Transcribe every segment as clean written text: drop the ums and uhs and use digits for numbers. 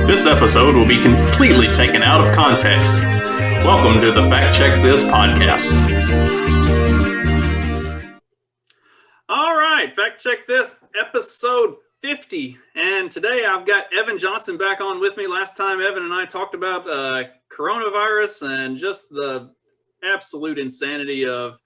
This episode will be completely taken out of context. Welcome to the Fact Check This podcast. All right, Fact Check This, episode 50. And today I've got Evan Johnson back on with me. Last time Evan and I talked about coronavirus and just the absolute insanity of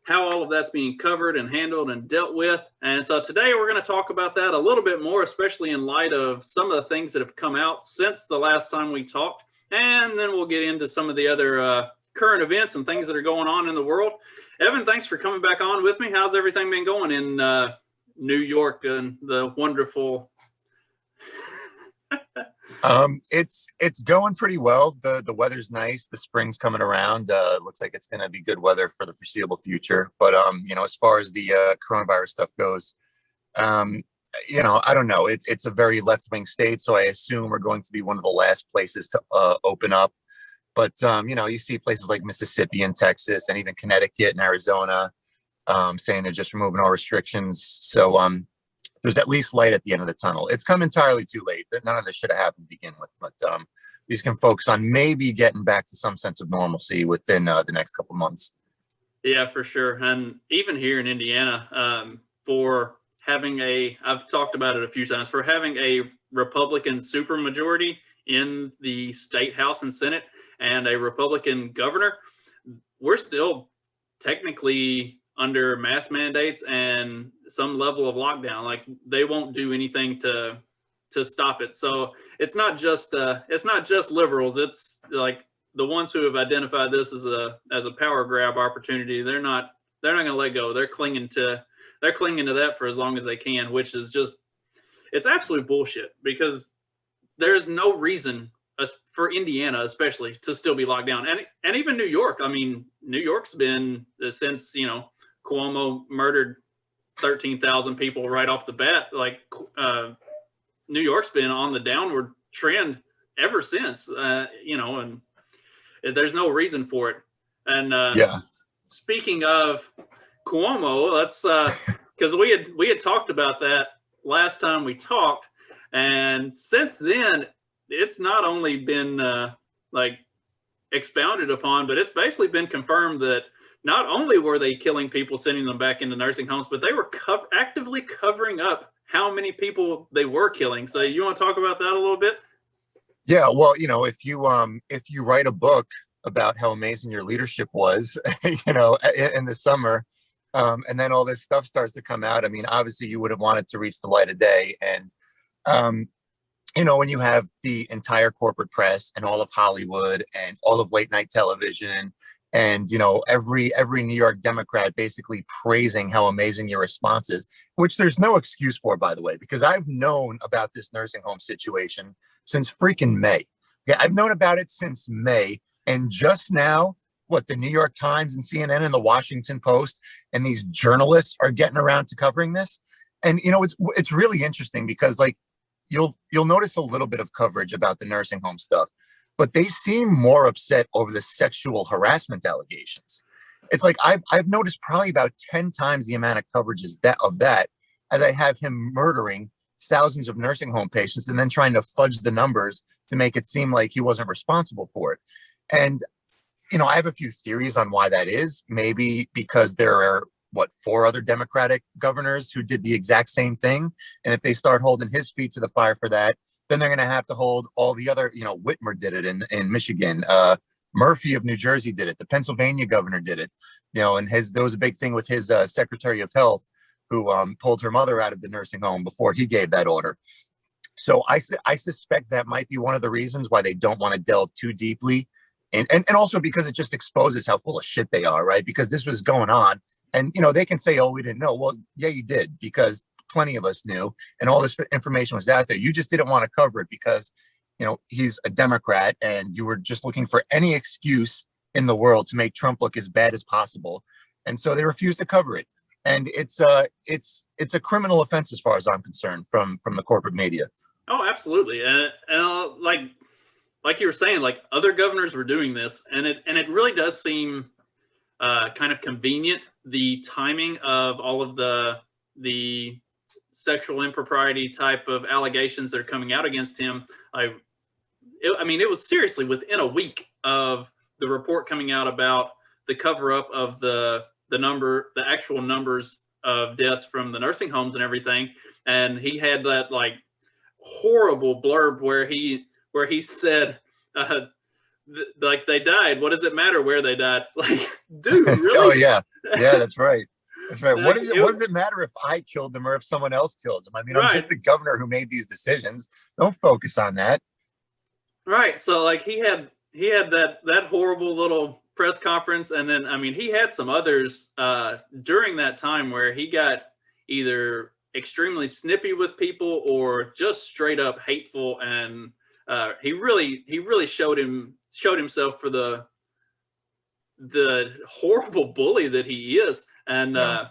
how all of that's being covered and handled and dealt with. And so today we're going to talk about that a little bit more, especially in light of some of the things that have come out since the last time we talked. And then we'll get into some of the other current events and things that are going on in the world. Evan, thanks for coming back on with me. How's everything been going in New York and the wonderful... It's going pretty well. The weather's nice. The spring's coming around. Looks like it's going to be good weather for the foreseeable future. But as far as the coronavirus stuff goes, I don't know. It's a very left-wing state, so I assume we're going to be one of the last places to open up. But you see places like Mississippi and Texas and even Connecticut and Arizona saying they're just removing all restrictions. So there's at least light at the end of the tunnel. It's come entirely too late. None of this should have happened to begin with, but these can focus on maybe getting back to some sense of normalcy within the next couple months. Yeah, for sure. And even here in Indiana, for having I've talked about it a few times, for having a Republican supermajority in the state House and Senate and a Republican governor, we're still technically under mask mandates and some level of lockdown. Like, they won't do anything to stop it. So it's not just liberals. It's like the ones who have identified this as a power grab opportunity. They're not going to let go. They're clinging to that for as long as they can, which is just, it's absolute bullshit, because there is no reason for Indiana especially to still be locked down. And even New York. I mean, New York's been, since Cuomo murdered 13,000 people right off the bat, like New York's been on the downward trend ever since, and there's no reason for it. And speaking of Cuomo, let's because we had talked about that last time we talked, and since then it's not only been expounded upon, but it's basically been confirmed that not only were they killing people, sending them back into nursing homes, but they were actively covering up how many people they were killing. So you want to talk about that a little bit? Yeah, well, if you write a book about how amazing your leadership was, in the summer, and then all this stuff starts to come out, I mean, obviously you would have wanted to reach the light of day. And, when you have the entire corporate press and all of Hollywood and all of late night television, and every New York Democrat basically praising how amazing your response is, which there's no excuse for, by the way, because I've known about this nursing home situation since freaking May. Yeah, I've known about it since May, and just now, the New York Times and CNN and the Washington Post and these journalists are getting around to covering this. And it's really interesting, because you'll notice a little bit of coverage about the nursing home stuff, but they seem more upset over the sexual harassment allegations. It's like I've noticed probably about 10 times the amount of coverage of that as I have him murdering thousands of nursing home patients and then trying to fudge the numbers to make it seem like he wasn't responsible for it. And, I have a few theories on why that is. Maybe because there are, 4 other Democratic governors who did the exact same thing. And if they start holding his feet to the fire for that, then they're going to have to hold all the other, Whitmer did it in Michigan. Murphy of New Jersey did it. The Pennsylvania governor did it. And there was a big thing with his Secretary of Health, who pulled her mother out of the nursing home before he gave that order. So I suspect that might be one of the reasons why they don't want to delve too deeply. And also because it just exposes how full of shit they are, right? Because this was going on, and, they can say, oh, we didn't know. Well, yeah, you did, because plenty of us knew, and all this information was out there. You just didn't want to cover it because, he's a Democrat, and you were just looking for any excuse in the world to make Trump look as bad as possible. And so they refused to cover it. And it's a criminal offense as far as I'm concerned from the corporate media. Oh, absolutely. And like you were saying, like, other governors were doing this, and it really does seem kind of convenient, the timing of all of the sexual impropriety type of allegations that are coming out against him. I mean, it was seriously within a week of the report coming out about the cover up of the actual numbers of deaths from the nursing homes and everything. And he had that like horrible blurb where he said, like, they died. What does it matter where they died? Like, dude, really? Oh yeah, yeah, that's right. That's right. Like, What does it matter if I killed them or if someone else killed them? I mean, I'm right. just the governor who made these decisions. Don't focus on that. Right. So like he had that horrible little press conference, and then I mean he had some others during that time where he got either extremely snippy with people or just straight up hateful, and he really showed himself for the horrible bully that he is. And Yeah.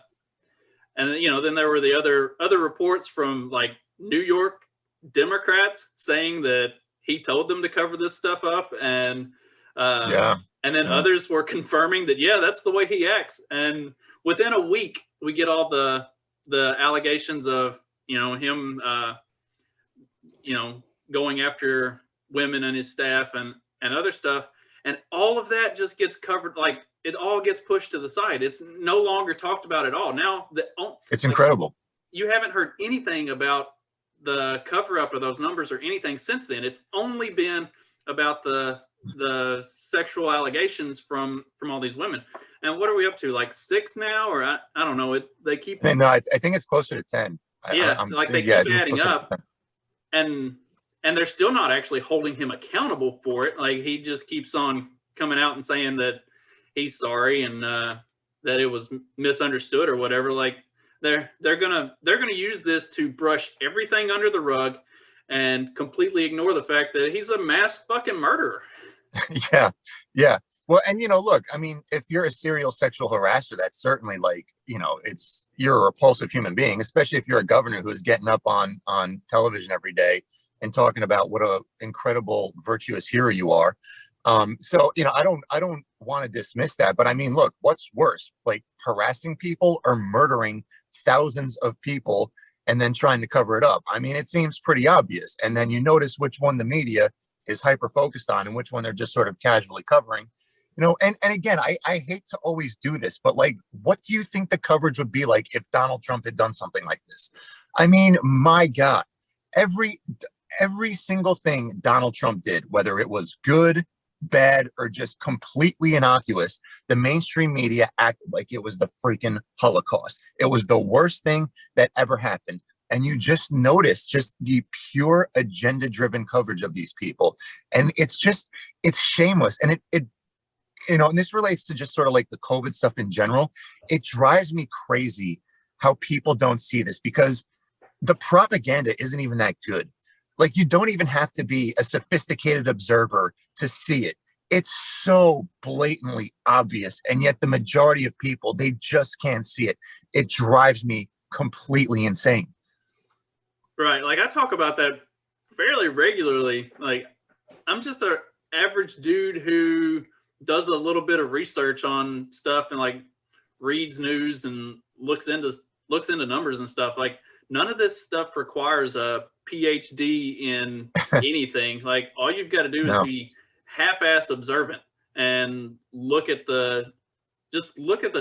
and you know, then there were the other reports from like New York Democrats saying that he told them to cover this stuff up, and Yeah. and then Yeah. others were confirming that yeah, that's the way he acts. And within a week, we get all the allegations of, you know, him you know, going after women and his staff and other stuff, and all of that just gets covered. Like, it all gets pushed to the side. It's no longer talked about at all now. It's like, incredible. you haven't heard anything about the cover up of those numbers or anything since then. It's only been about the sexual allegations from all these women. And what are we up to? Like 6 now, or I don't know. They keep. No, I think it's closer to 10. Yeah, like they keep adding up, and they're still not actually holding him accountable for it. Like, he just keeps on coming out and saying that he's sorry and that it was misunderstood or whatever. Like, they're gonna use this to brush everything under the rug and completely ignore the fact that he's a mass fucking murderer. Yeah. Yeah. Well, and look, I mean, if you're a serial sexual harasser, that's certainly like, you're a repulsive human being, especially if you're a governor who is getting up on television every day and talking about what a incredible virtuous hero you are. So, I don't want to dismiss that, but I mean, look, what's worse, like harassing people or murdering thousands of people and then trying to cover it up? I mean, it seems pretty obvious. And then you notice which one the media is hyper focused on and which one they're just sort of casually covering. And again, I hate to always do this, but like, what do you think the coverage would be like if Donald Trump had done something like this? I mean, my God, every single thing Donald Trump did, whether it was good, bad, or just completely innocuous, the mainstream media acted like it was the freaking Holocaust. It was the worst thing that ever happened. And you just notice just the pure agenda-driven coverage of these people. And it's shameless. And it and this relates to just sort of like the COVID stuff in general. It drives me crazy how people don't see this, because the propaganda isn't even that good. Like, you don't even have to be a sophisticated observer to see it. It's so blatantly obvious. And yet the majority of people, they just can't see it. It drives me completely insane. Right. Like, I talk about that fairly regularly. Like, I'm just an average dude who does a little bit of research on stuff and like reads news and looks into numbers and stuff. Like, none of this stuff requires a PhD in anything. Like, all you've got to do is be half-ass observant and look at the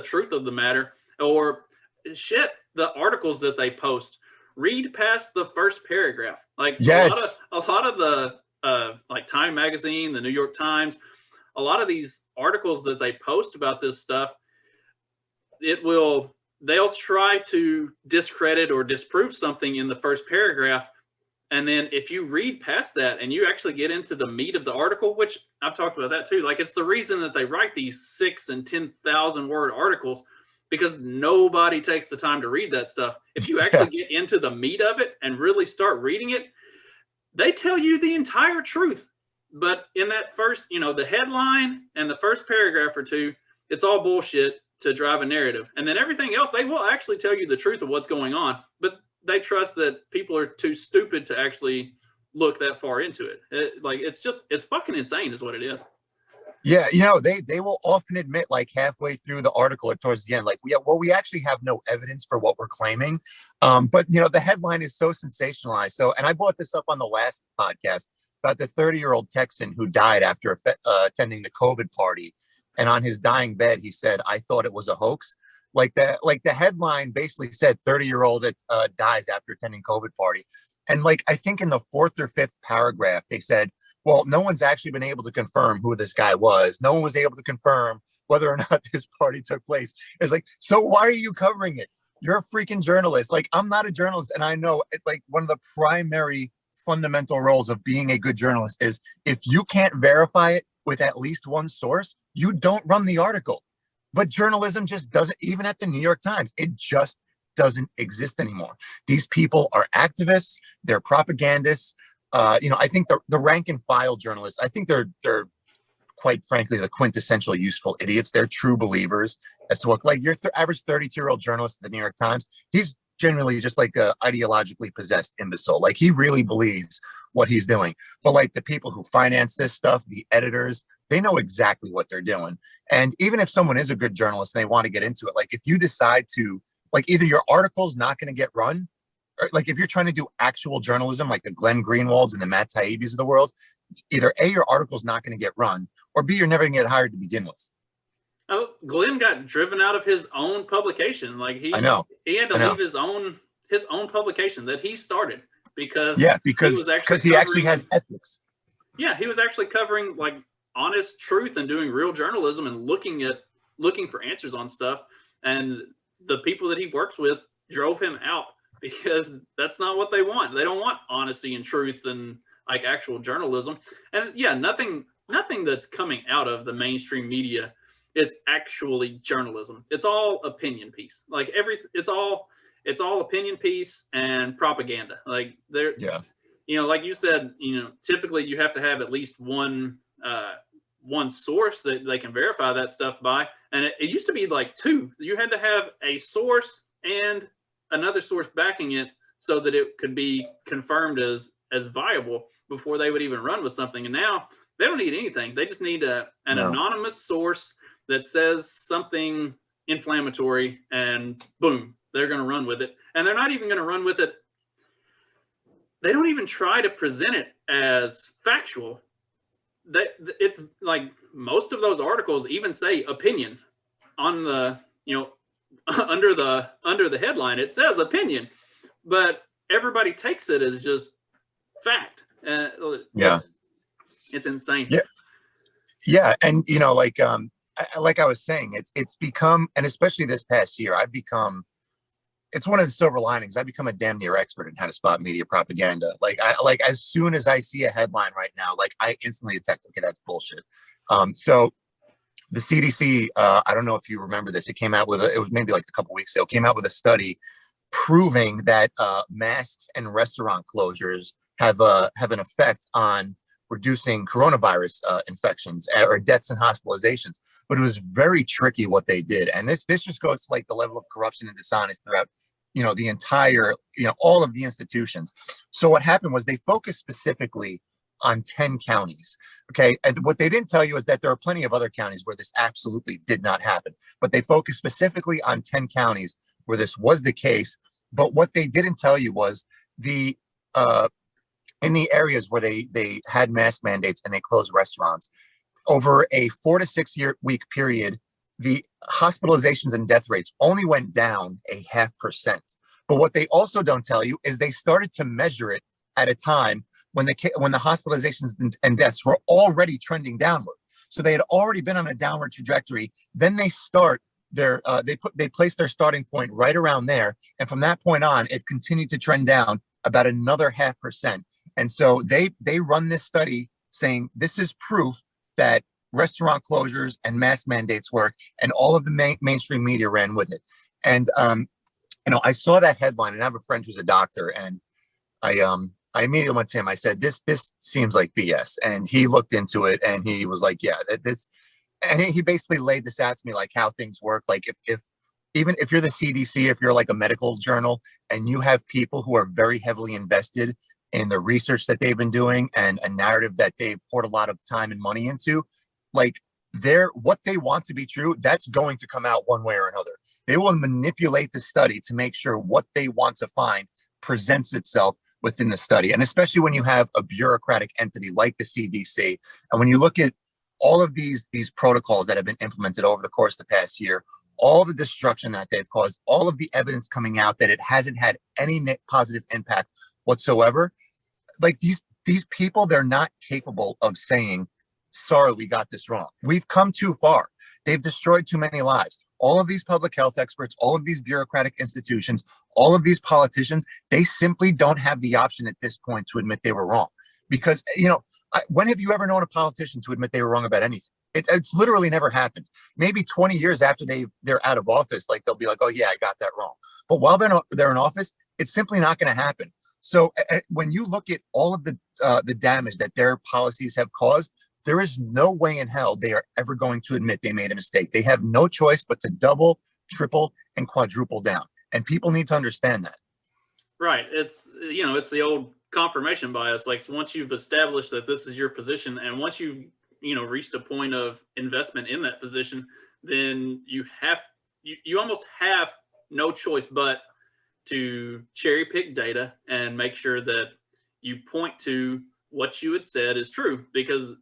truth of the matter, or shit, the articles that they post. Read past the first paragraph. Like, yes. a lot of the like Time Magazine, the New York Times, a lot of these articles that they post about this stuff, they'll try to discredit or disprove something in the first paragraph. And then if you read past that and you actually get into the meat of the article, which I've talked about that too, like, it's the reason that they write these 6,000 and 10,000 word articles, because nobody takes the time to read that stuff. If you actually get into the meat of it and really start reading it, they tell you the entire truth. But in that first, the headline and the first paragraph or two, it's all bullshit to drive a narrative. And then everything else, they will actually tell you the truth of what's going on, but they trust that people are too stupid to actually look that far into it. It's fucking insane is what it is. Yeah, you know, they will often admit like halfway through the article or towards the end, like we actually have no evidence for what we're claiming. But you know, the headline is so sensationalized. So, and I brought this up on the last podcast about the 30-year-old Texan who died after attending the COVID party, and on his dying bed, he said, "I thought it was a hoax." Like the headline basically said, 30-year-old dies after attending COVID party, and like I think in the fourth or fifth paragraph, they said, well, no one's actually been able to confirm who this guy was. No one was able to confirm whether or not this party took place. It's like, so why are you covering it? You're a freaking journalist. Like, I'm not a journalist. And I know it, like one of the primary fundamental roles of being a good journalist is if you can't verify it with at least one source, you don't run the article. But journalism just doesn't, even at the New York Times, it just doesn't exist anymore. These people are activists, they're propagandists. You know, I think the rank and file journalists, I think they're quite frankly the quintessential useful idiots. They're true believers as to what, like your average 32-year-old journalist at the New York Times, he's generally just like a ideologically possessed imbecile. Like he really believes what he's doing. But like the people who finance this stuff, the editors, they know exactly what they're doing. And even if someone is a good journalist and they want to get into it, like if you decide to, like either your article's not going to get run, or like if you're trying to do actual journalism, like the Glenn Greenwalds and the Matt Taibbi's of the world, either A, your article's not going to get run, or B, you're never going to get hired to begin with. Oh, Glenn got driven out of his own publication. Like I know. he had to I know. leave his own publication that he started because Yeah, he was because he actually has ethics. Yeah, he was actually covering like honest truth and doing real journalism and looking for answers on stuff. And the people that he works with drove him out because that's not what they want. They don't want honesty and truth and like actual journalism. And yeah, nothing that's coming out of the mainstream media is actually journalism. It's all opinion piece. Like it's all opinion piece and propaganda. Like Yeah. You know, like you said, you know, typically you have to have at least one source that they can verify that stuff by. And it used to be like two. You had to have a source and another source backing it so that it could be confirmed as viable before they would even run with something. And now they don't need anything. They just need an anonymous source that says something inflammatory, and boom, they're going to run with it. And they're not even going to run with it. They don't even try to present it as factual. It's like most of those articles even say opinion on the, you know, under the headline. It says opinion, but everybody takes it as just fact. Yeah, it's insane. Yeah, and you know, like I was saying, it's become, and especially this past year, it's one of the silver linings. I've become a damn near expert in how to spot media propaganda. Like as soon as I see a headline right now, like I instantly detect, okay, that's bullshit. So the CDC, I don't know if you remember this, it came out with it was maybe like a couple weeks ago, came out with a study proving that masks and restaurant closures have an effect on reducing coronavirus infections or deaths and hospitalizations. But it was very tricky what they did, and this just goes to like the level of corruption and dishonesty throughout, you know, the entire, you know, all of the institutions. So what happened was they focused specifically on 10 counties. Okay. And what they didn't tell you is that there are plenty of other counties where this absolutely did not happen, but they focused specifically on 10 counties where this was the case. But what they didn't tell you was the in the areas where they had mask mandates and they closed restaurants over a 4 to 6 week period, the hospitalizations and death rates only went down 0.5%. But what they also don't tell you is they started to measure it at a time when the hospitalizations and deaths were already trending downward. So they had already been on a downward trajectory. Then they start their they place their starting point right around there, and from that point on, it continued to trend down about another 0.5%. And so they run this study saying this is proof that restaurant closures and mask mandates work, and all of the mainstream media ran with it. And you know, I saw that headline, and I have a friend who's a doctor, and I immediately went to him. I said, this seems like BS. And he looked into it and he was like, yeah, and he basically laid this out to me, like how things work. Like even if you're the CDC, if you're like a medical journal and you have people who are very heavily invested in the research that they've been doing and a narrative that they've poured a lot of time and money into, like what they want to be true, that's going to come out one way or another. They will manipulate the study to make sure what they want to find presents itself within the study. And especially when you have a bureaucratic entity like the CDC, and when you look at all of these protocols that have been implemented over the course of the past year, all the destruction that they've caused, all of the evidence coming out that it hasn't had any positive impact whatsoever. Like these people, they're not capable of saying, sorry, we got this wrong. We've come too far. They've destroyed too many lives. All of these public health experts, all of these bureaucratic institutions, all of these politicians, they simply don't have the option at this point to admit they were wrong. Because, when have you ever known a politician to admit they were wrong about anything? It's literally never happened. Maybe 20 years after they're out of office, like they'll be like, oh yeah, I got that wrong. But while they're in office, it's simply not going to happen. So when you look at all of the damage that their policies have caused, there is no way in hell they are ever going to admit they made a mistake. They have no choice but to double, triple, and quadruple down. And people need to understand that. Right. It's the old confirmation bias. Like once you've established that this is your position, and once you've reached a point of investment in that position, then you almost have no choice but to cherry pick data and make sure that you point to what you had said is true, because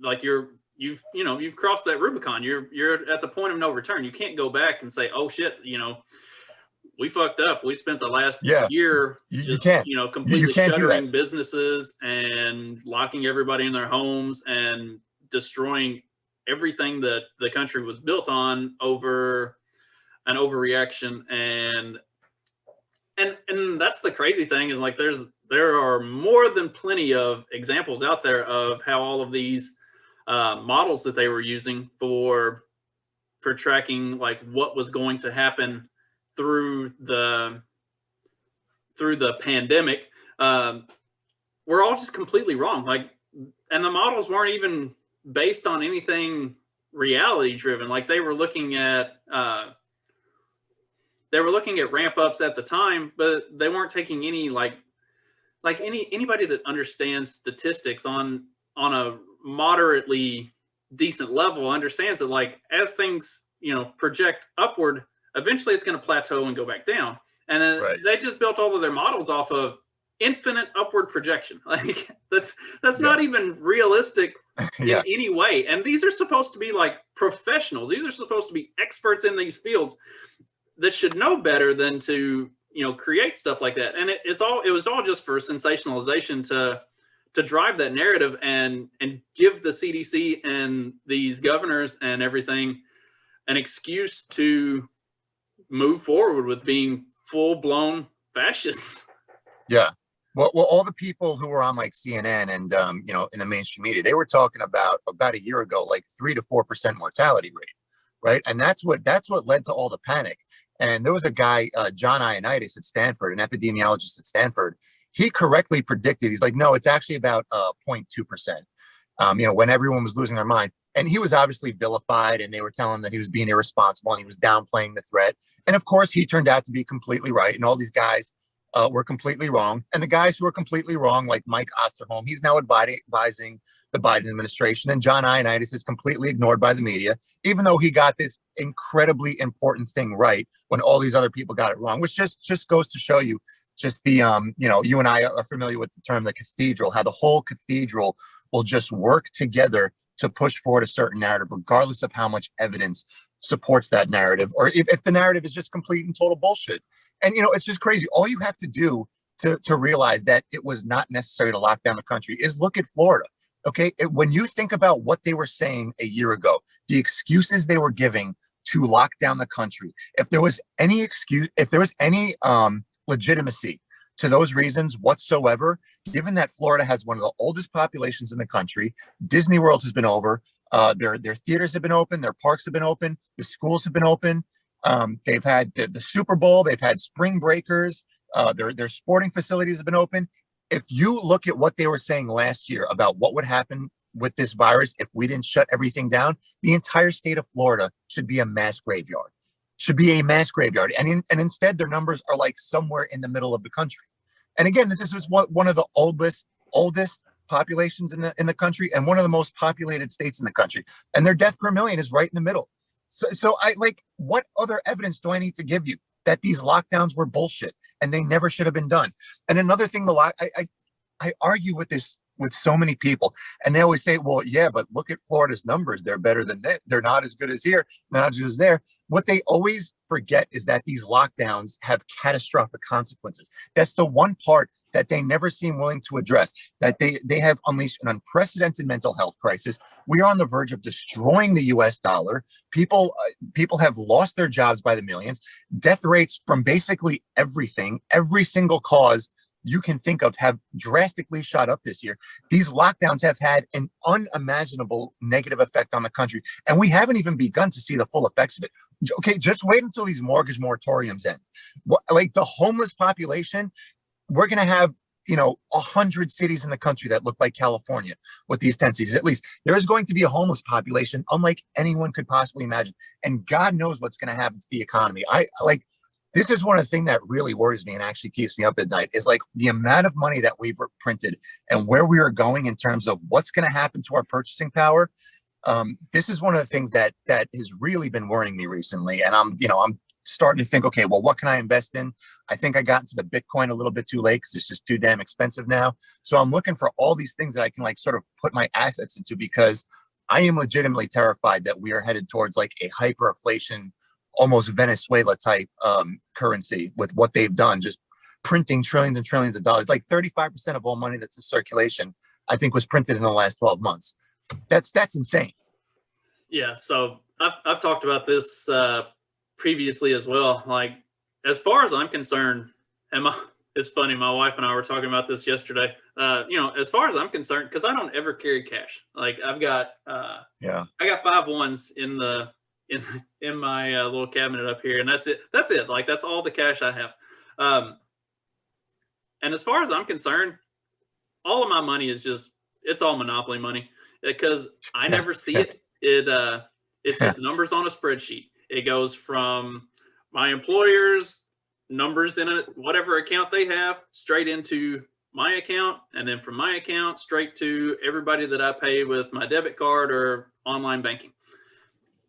like you've crossed that Rubicon. You're at the point of no return. You can't go back and say, oh shit, we fucked up. We spent the last year completely shuttering businesses and locking everybody in their homes and destroying everything that the country was built on over an overreaction. And that's the crazy thing, is like there are more than plenty of examples out there of how all of these models that they were using for tracking like what was going to happen through the pandemic were all just completely wrong. Like, and the models weren't even based on anything reality driven. Like they were looking at ramp ups at the time, but they weren't taking any anybody that understands statistics on a moderately decent level understands that like as things project upward, eventually it's going to plateau and go back down. And then they just built all of their models off of infinite upward projection. Like that's not even realistic in any way. And these are supposed to be like professionals. These are supposed to be experts in these fields that should know better than to create stuff like that. And it was all just for sensationalization to drive that narrative and give the CDC and these governors and everything an excuse to move forward with being full-blown fascists. Yeah. Well, all the people who were on like CNN and in the mainstream media, they were talking about a year ago, like 3 to 4% mortality rate, right? And that's what led to all the panic. And there was a guy, John Ioannidis at Stanford, an epidemiologist at Stanford. He correctly predicted. He's like, no, it's actually about 0.2%. When everyone was losing their mind. And he was obviously vilified, and they were telling him that he was being irresponsible and he was downplaying the threat. And of course, he turned out to be completely right. And all these guys were completely wrong. And the guys who were completely wrong, like Mike Osterholm, he's now advising the Biden administration. And John Ioannidis is completely ignored by the media, even though he got this incredibly important thing right when all these other people got it wrong, which just goes to show you just the, you and I are familiar with the term, the cathedral, how the whole cathedral will just work together to push forward a certain narrative, regardless of how much evidence supports that narrative, or if the narrative is just complete and total bullshit. And, it's just crazy. All you have to do to realize that it was not necessary to lock down the country is look at Florida. Okay. When you think about what they were saying a year ago, the excuses they were giving to lock down the country, if there was any excuse, if there was any legitimacy to those reasons whatsoever, given that Florida has one of the oldest populations in the country, Disney World has been over, their theaters have been open, their parks have been open, the schools have been open, they've had the Super Bowl, they've had spring breakers, their sporting facilities have been open. If you look at what they were saying last year about what would happen with this virus if we didn't shut everything down, the entire state of Florida should be a mass graveyard. And instead their numbers are like somewhere in the middle of the country. And again, this is one of the oldest populations in the country and one of the most populated states in the country, and their death per million is right in the middle. So I like, what other evidence do I need to give you that these lockdowns were bullshit and they never should have been done? And another thing, I argue with this with so many people, and they always say, well, yeah, but look at Florida's numbers. They're better than that. They're not as good as here. They're not as good as there. What they always forget is that these lockdowns have catastrophic consequences. That's the one part that they never seem willing to address, that they have unleashed an unprecedented mental health crisis. We are on the verge of destroying the US dollar. People have lost their jobs by the millions. Death rates from basically everything, every single cause you can think of, have drastically shot up this year. These lockdowns have had an unimaginable negative effect on the country, and we haven't even begun to see the full effects of it. Okay, just wait until these mortgage moratoriums end. Like the homeless population, we're going to have, 100 cities in the country that look like California with these 10 cities. At least there is going to be a homeless population unlike anyone could possibly imagine. And God knows what's going to happen to the economy. This is one of the things that really worries me and actually keeps me up at night, is like the amount of money that we've printed and where we are going in terms of what's going to happen to our purchasing power. This is one of the things that has really been worrying me recently. And I'm starting to think, okay, well, what can I invest in? I think I got into the Bitcoin a little bit too late because it's just too damn expensive now. So I'm looking for all these things that I can like sort of put my assets into, because I am legitimately terrified that we are headed towards like a hyperinflation, almost Venezuela type currency with what they've done, just printing trillions and trillions of dollars. Like 35% of all money that's in circulation, I think, was printed in the last 12 months. That's insane. Yeah, so I've talked about this previously as well. Like, as far as I'm concerned, it's funny, my wife and I were talking about this yesterday. As far as I'm concerned, because I don't ever carry cash. Like I've got I got 5 ones in my little cabinet up here, and that's it. Like that's all the cash I have. And as far as I'm concerned, all of my money is it's all Monopoly money, because I never see it. It's just numbers on a spreadsheet. It goes from my employer's numbers in whatever account they have straight into my account, and then from my account straight to everybody that I pay with my debit card or online banking.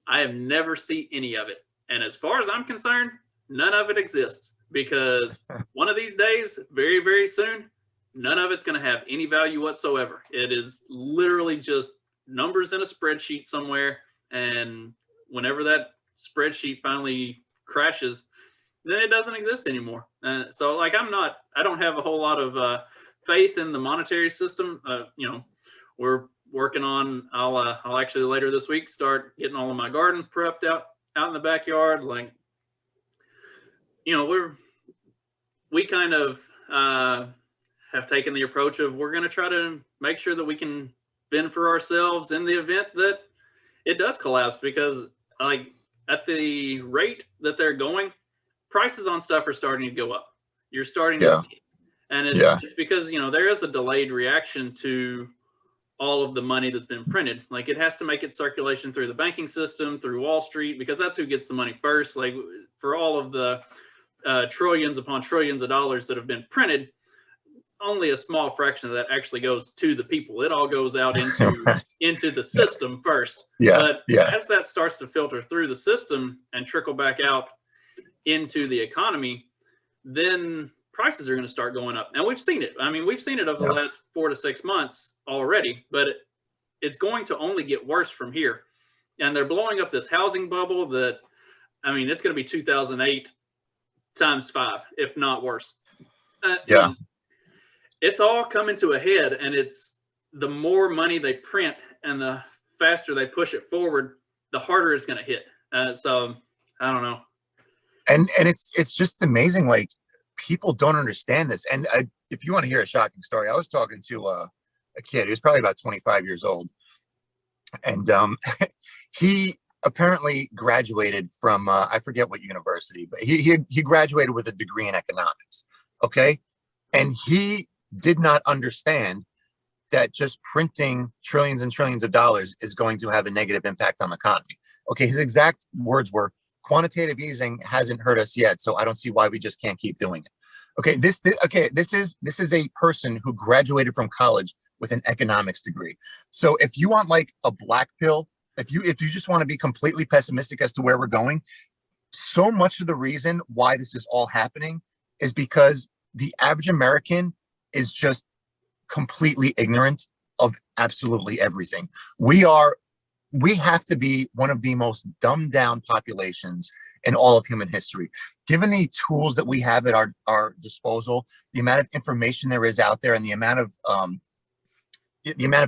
I have never seen any of it. And as far as I'm concerned, none of it exists, because one of these days, very, very soon, none of it's going to have any value whatsoever. It is literally just numbers in a spreadsheet somewhere. And whenever that spreadsheet finally crashes, then it doesn't exist anymore. So like, I don't have a whole lot of faith in the monetary system. We're working on, I'll actually later this week start getting all of my garden prepped out in the backyard. Like, we kind of have taken the approach of, we're going to try to make sure that we can fend for ourselves in the event that it does collapse, because like at the rate that they're going, prices on stuff are starting to go up. You're starting to see it. And it's because, there is a delayed reaction to all of the money that's been printed. Like it has to make its circulation through the banking system, through Wall Street, because that's who gets the money first. Like for all of the trillions upon trillions of dollars that have been printed, only a small fraction of that actually goes to the people. It all goes out into the system first. But as that starts to filter through the system and trickle back out into the economy, then prices are going to start going up. And we've seen it. I mean, we've seen it over the last 4 to 6 months already, but it's going to only get worse from here. And they're blowing up this housing bubble that, it's going to be 2008 times 5, if not worse. It's all coming to a head, and it's the more money they print and the faster they push it forward, the harder it's going to hit. So I don't know. And it's just amazing. Like, people don't understand this. And if you want to hear a shocking story, I was talking to a kid. He was probably about 25 years old. And he apparently graduated from, I forget what university, but he graduated with a degree in economics. Okay. And he did not understand that just printing trillions and trillions of dollars is going to have a negative impact on the economy. Okay. His exact words were, quantitative easing hasn't hurt us yet, so I don't see why we just can't keep doing it. Okay, this is a person who graduated from college with an economics degree. So if you want like a black pill, if you just want to be completely pessimistic as to where we're going, so much of the reason why this is all happening is because the average American is just completely ignorant of absolutely everything. We have to be one of the most dumbed down populations in all of human history. Given the tools that we have at our disposal, the amount of information there is out there, and the amount of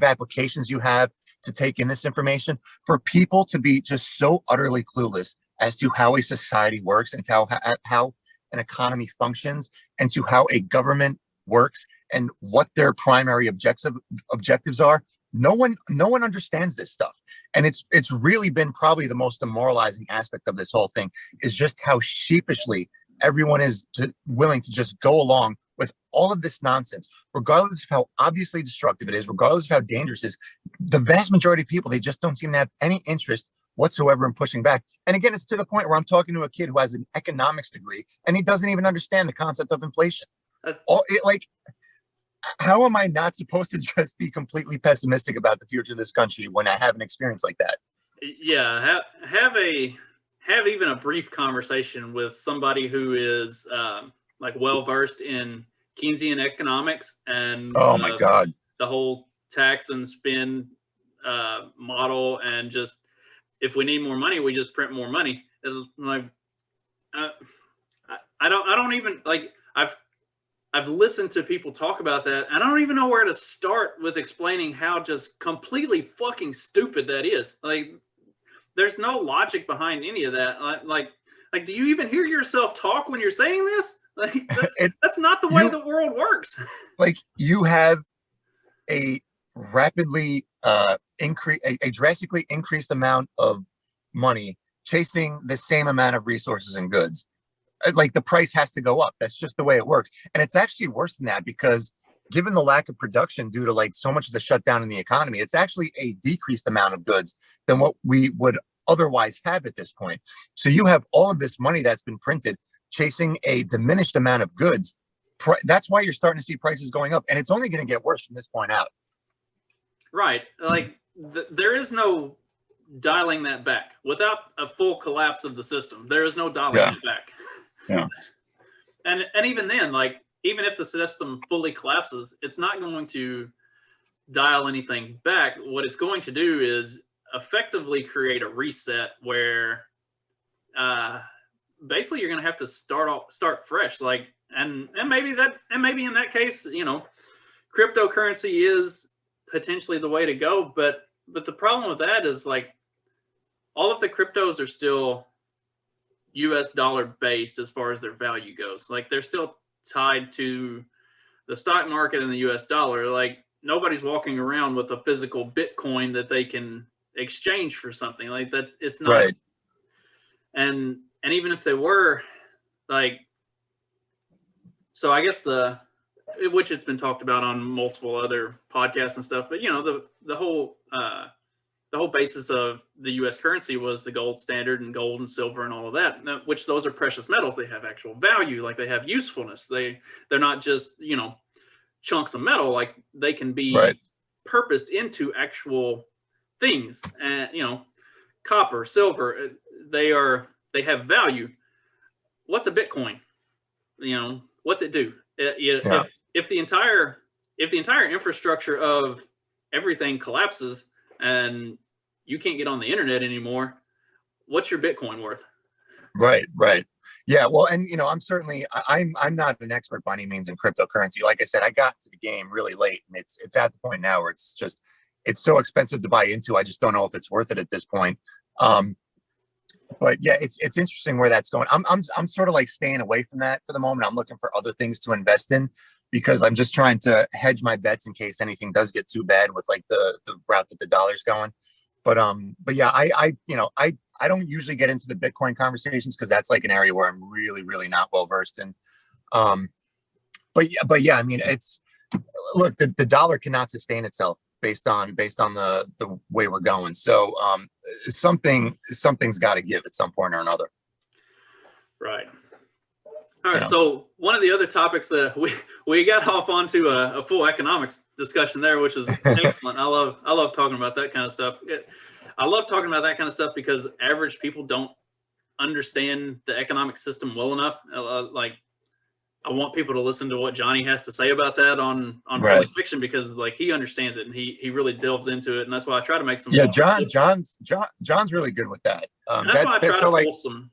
applications you have to take in this information, for people to be just so utterly clueless as to how a society works and how an economy functions and to how a government works and what their primary objectives are. No one understands this stuff. And it's really been probably the most demoralizing aspect of this whole thing, is just how sheepishly everyone is willing to just go along with all of this nonsense, regardless of how obviously destructive it is, regardless of how dangerous it is. The vast majority of people, they just don't seem to have any interest whatsoever in pushing back. And again, it's to the point where I'm talking to a kid who has an economics degree and he doesn't even understand the concept of inflation. How am I not supposed to just be completely pessimistic about the future of this country when I have an experience like that? Yeah, have even a brief conversation with somebody who is like well versed in Keynesian economics and oh my God, the whole tax and spend model, and just if we need more money, we just print more money. It's like I don't even like I've listened to people talk about that, and I don't even know where to start with explaining how just completely fucking stupid that is. Like, there's no logic behind any of that. Like, do you even hear yourself talk when you're saying this? Like, that's not the way the world works. Like, you have a rapidly a drastically increased amount of money chasing the same amount of resources and goods. Like, the price has to go up. That's just the way it works. And it's actually worse than that, because given the lack of production due to like so much of the shutdown in the economy, it's actually a decreased amount of goods than what we would otherwise have at this point. So you have all of this money that's been printed chasing a diminished amount of goods. That's why you're starting to see prices going up, and it's only going to get worse from this point out. Right. Like, there is no dialing that back. Without a full collapse of the system, there is no dialing it back. Yeah. And even then, like, even if the system fully collapses, it's not going to dial anything back. What it's going to do is effectively create a reset where basically you're going to have to start fresh. Like, and maybe in that case, you know, cryptocurrency is potentially the way to go. But the problem with that is, like, all of the cryptos are still US dollar based as far as their value goes. Like, they're still tied to the stock market and the US dollar. Like, nobody's walking around with a physical Bitcoin that they can exchange for something. Like, it's not right. And even if they were, like, so I guess which it's been talked about on multiple other podcasts and stuff, but you know, the whole basis of the U.S. currency was the gold standard and gold and silver and all of that, which those are precious metals. They have actual value, like they have usefulness. They're not just, you know, chunks of metal. Like, they can be purposed into actual things. And, you know, copper, silver, they have value. What's a Bitcoin? You know, what's it do? If the entire infrastructure of everything collapses and you can't get on the internet anymore, what's your Bitcoin worth? Right. Yeah. Well, and you know, I'm not an expert by any means in cryptocurrency. Like I said, I got into the game really late, and it's at the point now where it's so expensive to buy into. I just don't know if it's worth it at this point. But yeah, it's interesting where that's going. I'm sort of like staying away from that for the moment. I'm looking for other things to invest in, because I'm just trying to hedge my bets in case anything does get too bad with like the route that the dollar's going. But yeah, I don't usually get into the Bitcoin conversations, because that's like an area where I'm really, really not well versed in. But yeah, I mean, look, the dollar cannot sustain itself based on the way we're going. So something's got to give at some point or another. Right. All right. So one of the other topics that we got off onto a full economics discussion there, which is excellent. I love talking about that kind of stuff. I love talking about that kind of stuff because average people don't understand the economic system well enough. Like, I want people to listen to what Johnny has to say about that on Right. Public Fiction, because like he understands it and he really delves into it, and that's why I try to make some. Yeah, John's really good with that. And that's why I try to pull some.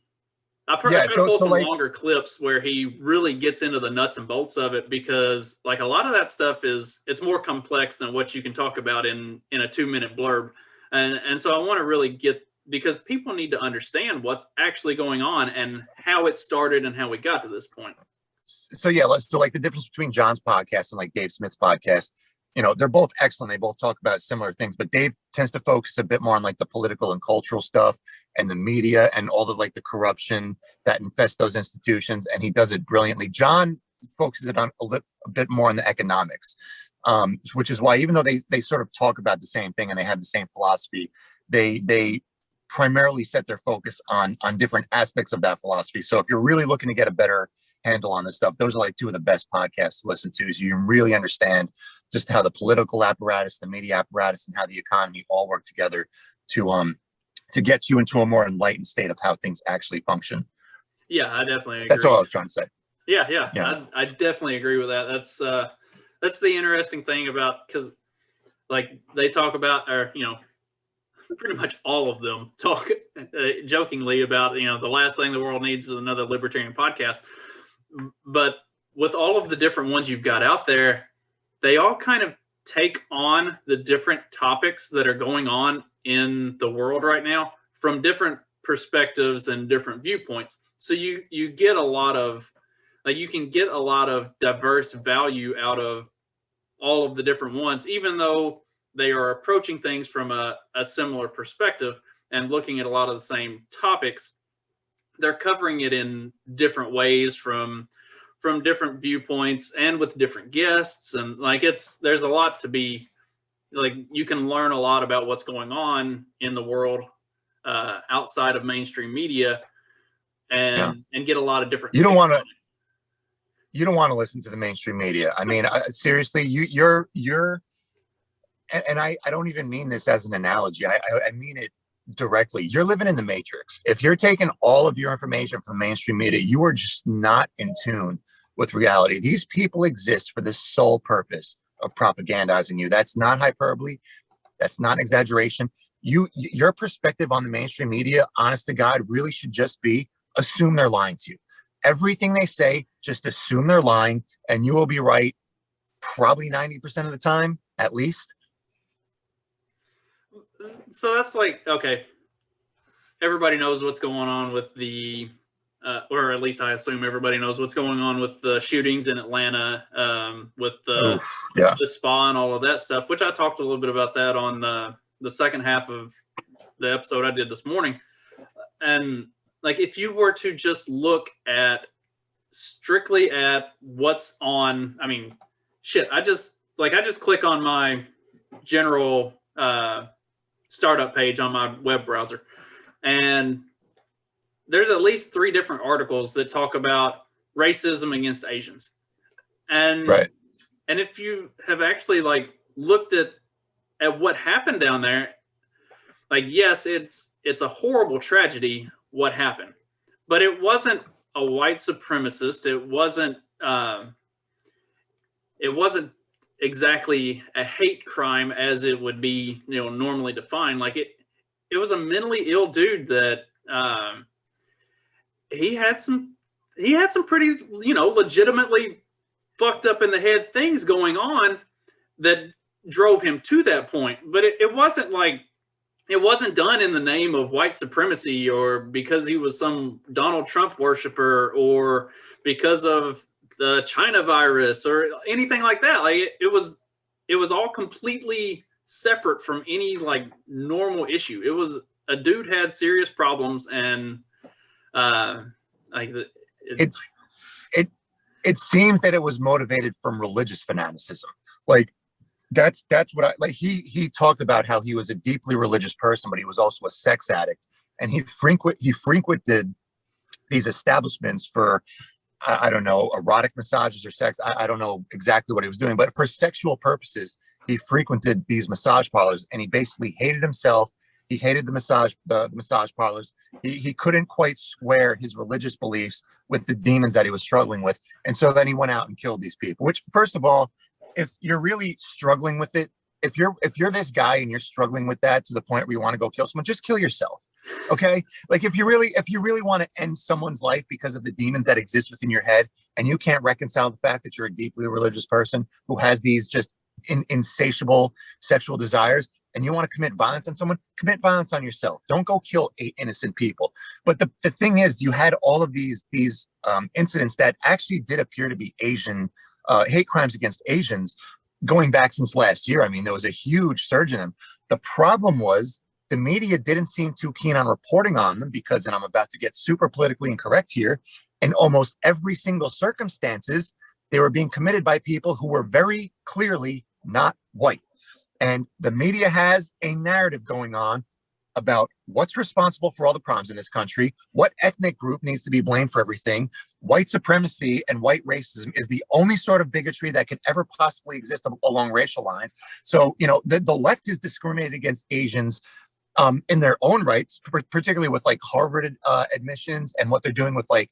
I try to pull some longer clips where he really gets into the nuts and bolts of it, because like a lot of that stuff it's more complex than what you can talk about in a 2-minute blurb, and so I want to really get, because people need to understand what's actually going on and how it started and how we got to this point. So yeah, so like the difference between John's podcast and like Dave Smith's podcast, you know, they're both excellent. They both talk about similar things, but Dave tends to focus a bit more on like the political and cultural stuff and the media and all the like the corruption that infests those institutions. And he does it brilliantly. John focuses it on a bit more on the economics, which is why, even though they sort of talk about the same thing and they have the same philosophy, they primarily set their focus on different aspects of that philosophy. So if you're really looking to get a better handle on this stuff, those are like two of the best podcasts to listen to, so you really understand just how the political apparatus, the media apparatus, and how the economy all work together to get you into a more enlightened state of how things actually function. Yeah, I definitely agree. That's all I was trying to say. Yeah. I definitely agree with that. That's the interesting thing about, because like they talk about, or you know, pretty much all of them talk jokingly about, you know, the last thing the world needs is another libertarian podcast. But with all of the different ones you've got out there, they all kind of take on the different topics that are going on in the world right now from different perspectives and different viewpoints. So you get a lot of, like, you can get a lot of diverse value out of all of the different ones, even though they are approaching things from a similar perspective and looking at a lot of the same topics. They're covering it in different ways from different viewpoints and with different guests. And like, there's a lot to be, like, you can learn a lot about what's going on in the world outside of mainstream media and get a lot of different. You don't want to listen to the mainstream media. I mean, seriously, you're and I don't even mean this as an analogy. I mean it directly. You're living in the matrix. If you're taking all of your information from mainstream media, you are just not in tune with reality. These people exist for the sole purpose of propagandizing you. That's not hyperbole. That's not exaggeration. Your perspective on the mainstream media, honest to God, really should just be assume they're lying to you. Everything they say, just assume they're lying, and you will be right probably 90% of the time, at least. So that's like, okay, everybody knows what's going on with the, or at least I assume everybody knows what's going on with the shootings in Atlanta, with the spa and all of that stuff, which I talked a little bit about that on the second half of the episode I did this morning. And like, if you were to just look at strictly at what's on, I mean, shit, I just click on my general startup page on my web browser, and there's at least 3 different articles that talk about racism against Asians. And and if you have actually like looked at what happened down there, like, yes, it's a horrible tragedy what happened, but it wasn't a white supremacist. It wasn't exactly a hate crime as it would be, you know, normally defined. Like, it was a mentally ill dude that he had some pretty, you know, legitimately fucked up in the head things going on that drove him to that point. But it wasn't like, it wasn't done in the name of white supremacy or because he was some Donald Trump worshiper or because of the China virus or anything like that. Like, it was all completely separate from any like normal issue. It was a dude had serious problems, and like it seems that it was motivated from religious fanaticism. Like, that's what I like. He talked about how he was a deeply religious person, but he was also a sex addict, and he frequented these establishments for I don't know, erotic massages or sex. I don't know exactly what he was doing, but for sexual purposes, he frequented these massage parlors, and he basically hated himself. He hated the massage parlors. He couldn't quite square his religious beliefs with the demons that he was struggling with. And so then he went out and killed these people, which, first of all, if you're really struggling with it, if you're this guy and you're struggling with that to the point where you want to go kill someone, just kill yourself. Okay. Like if you really want to end someone's life because of the demons that exist within your head, and you can't reconcile the fact that you're a deeply religious person who has these just insatiable sexual desires, and you want to commit violence on someone, commit violence on yourself. Don't go kill 8 innocent people. But the thing is, you had all of these incidents that actually did appear to be Asian hate crimes against Asians going back since last year. I mean, there was a huge surge in them. The problem was the media didn't seem too keen on reporting on them because, and I'm about to get super politically incorrect here, in almost every single circumstances, they were being committed by people who were very clearly not white. And the media has a narrative going on about what's responsible for all the problems in this country, what ethnic group needs to be blamed for everything. White supremacy and white racism is the only sort of bigotry that could ever possibly exist along racial lines. So, the left is discriminated against Asians in their own rights, particularly with like Harvard admissions and what they're doing with like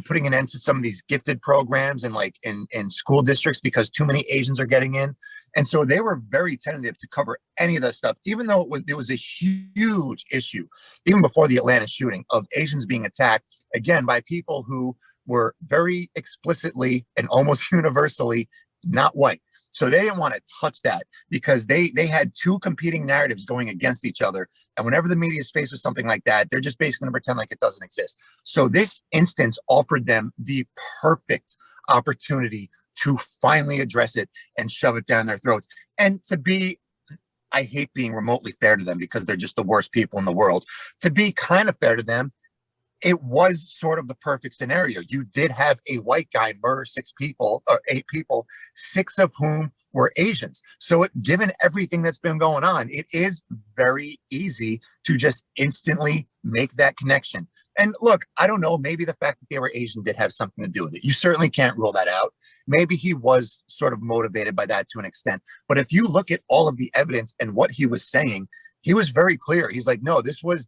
putting an end to some of these gifted programs and like in school districts because too many Asians are getting in. And so they were very tentative to cover any of that stuff, even though it was a huge issue, even before the Atlanta shooting, of Asians being attacked, again, by people who were very explicitly and almost universally not white. So they didn't want to touch that because they had two competing narratives going against each other. And whenever the media is faced with something like that, they're just basically going to pretend like it doesn't exist. So this instance offered them the perfect opportunity to finally address it and shove it down their throats. And I hate being remotely fair to them because they're just the worst people in the world. To be kind of fair to them, it was sort of the perfect scenario. You did have a white guy murder 8 people, 6 of whom were Asians. So given everything that's been going on, it is very easy to just instantly make that connection. And look, I don't know, maybe the fact that they were Asian did have something to do with it. You certainly can't rule that out. Maybe he was sort of motivated by that to an extent. But if you look at all of the evidence and what he was saying, he was very clear. He's like, no, this was,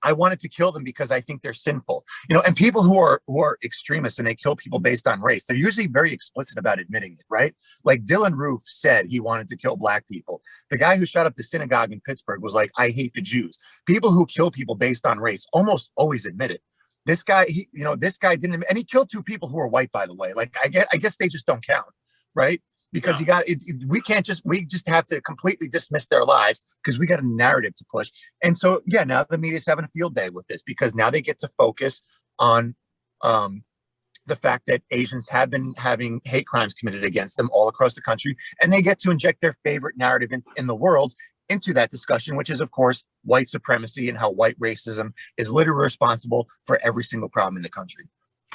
I wanted to kill them because I think they're sinful. And people who are extremists and they kill people based on race, they're usually very explicit about admitting it, right? Like Dylan Roof said he wanted to kill black people. The guy who shot up the synagogue in Pittsburgh was like, I hate the Jews. People who kill people based on race almost always admit it. This guy, this guy didn't, and he killed 2 people who were white, by the way. Like, I guess they just don't count, right? Because we just have to completely dismiss their lives because we got a narrative to push. And so, yeah, now the media's having a field day with this because now they get to focus on the fact that Asians have been having hate crimes committed against them all across the country. And they get to inject their favorite narrative in the world into that discussion, which is, of course, white supremacy and how white racism is literally responsible for every single problem in the country.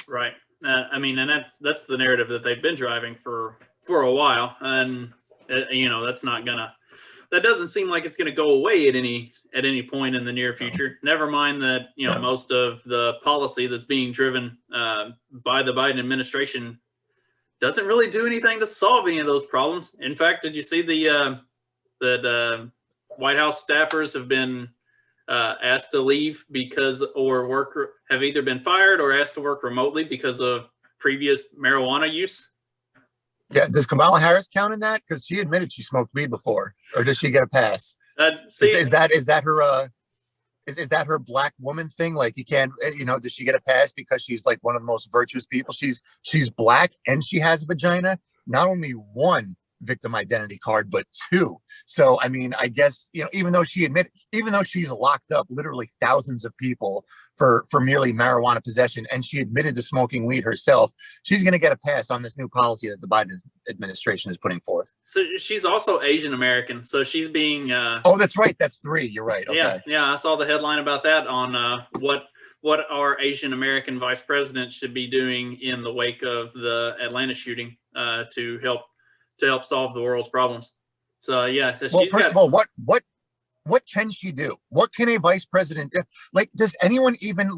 Right. And that's the narrative that they've been driving for a while, and that doesn't seem like it's gonna go away at any point in the near future. Never mind that most of the policy that's being driven by the Biden administration doesn't really do anything to solve any of those problems. In fact, did you see that White House staffers have been asked to leave have either been fired or asked to work remotely because of previous marijuana use? Yeah, does Kamala Harris count in that? Because she admitted she smoked weed before, or does she get a pass? Is that her black woman thing? Like, you can't, does she get a pass because she's like one of the most virtuous people? She's black and she has a vagina. Not only 1 victim identity card, but 2. So, I mean, I guess, even though she's locked up literally thousands of people for merely marijuana possession, and she admitted to smoking weed herself, she's going to get a pass on this new policy that the Biden administration is putting forth. So she's also Asian American. So she's being, oh, that's right. That's 3. You're right. Okay. Yeah. I saw the headline about that on what our Asian American vice president should be doing in the wake of the Atlanta shooting to help solve the world's problems. So yeah. So well, first of all, what can she do? What can a vice president do? Like, does anyone even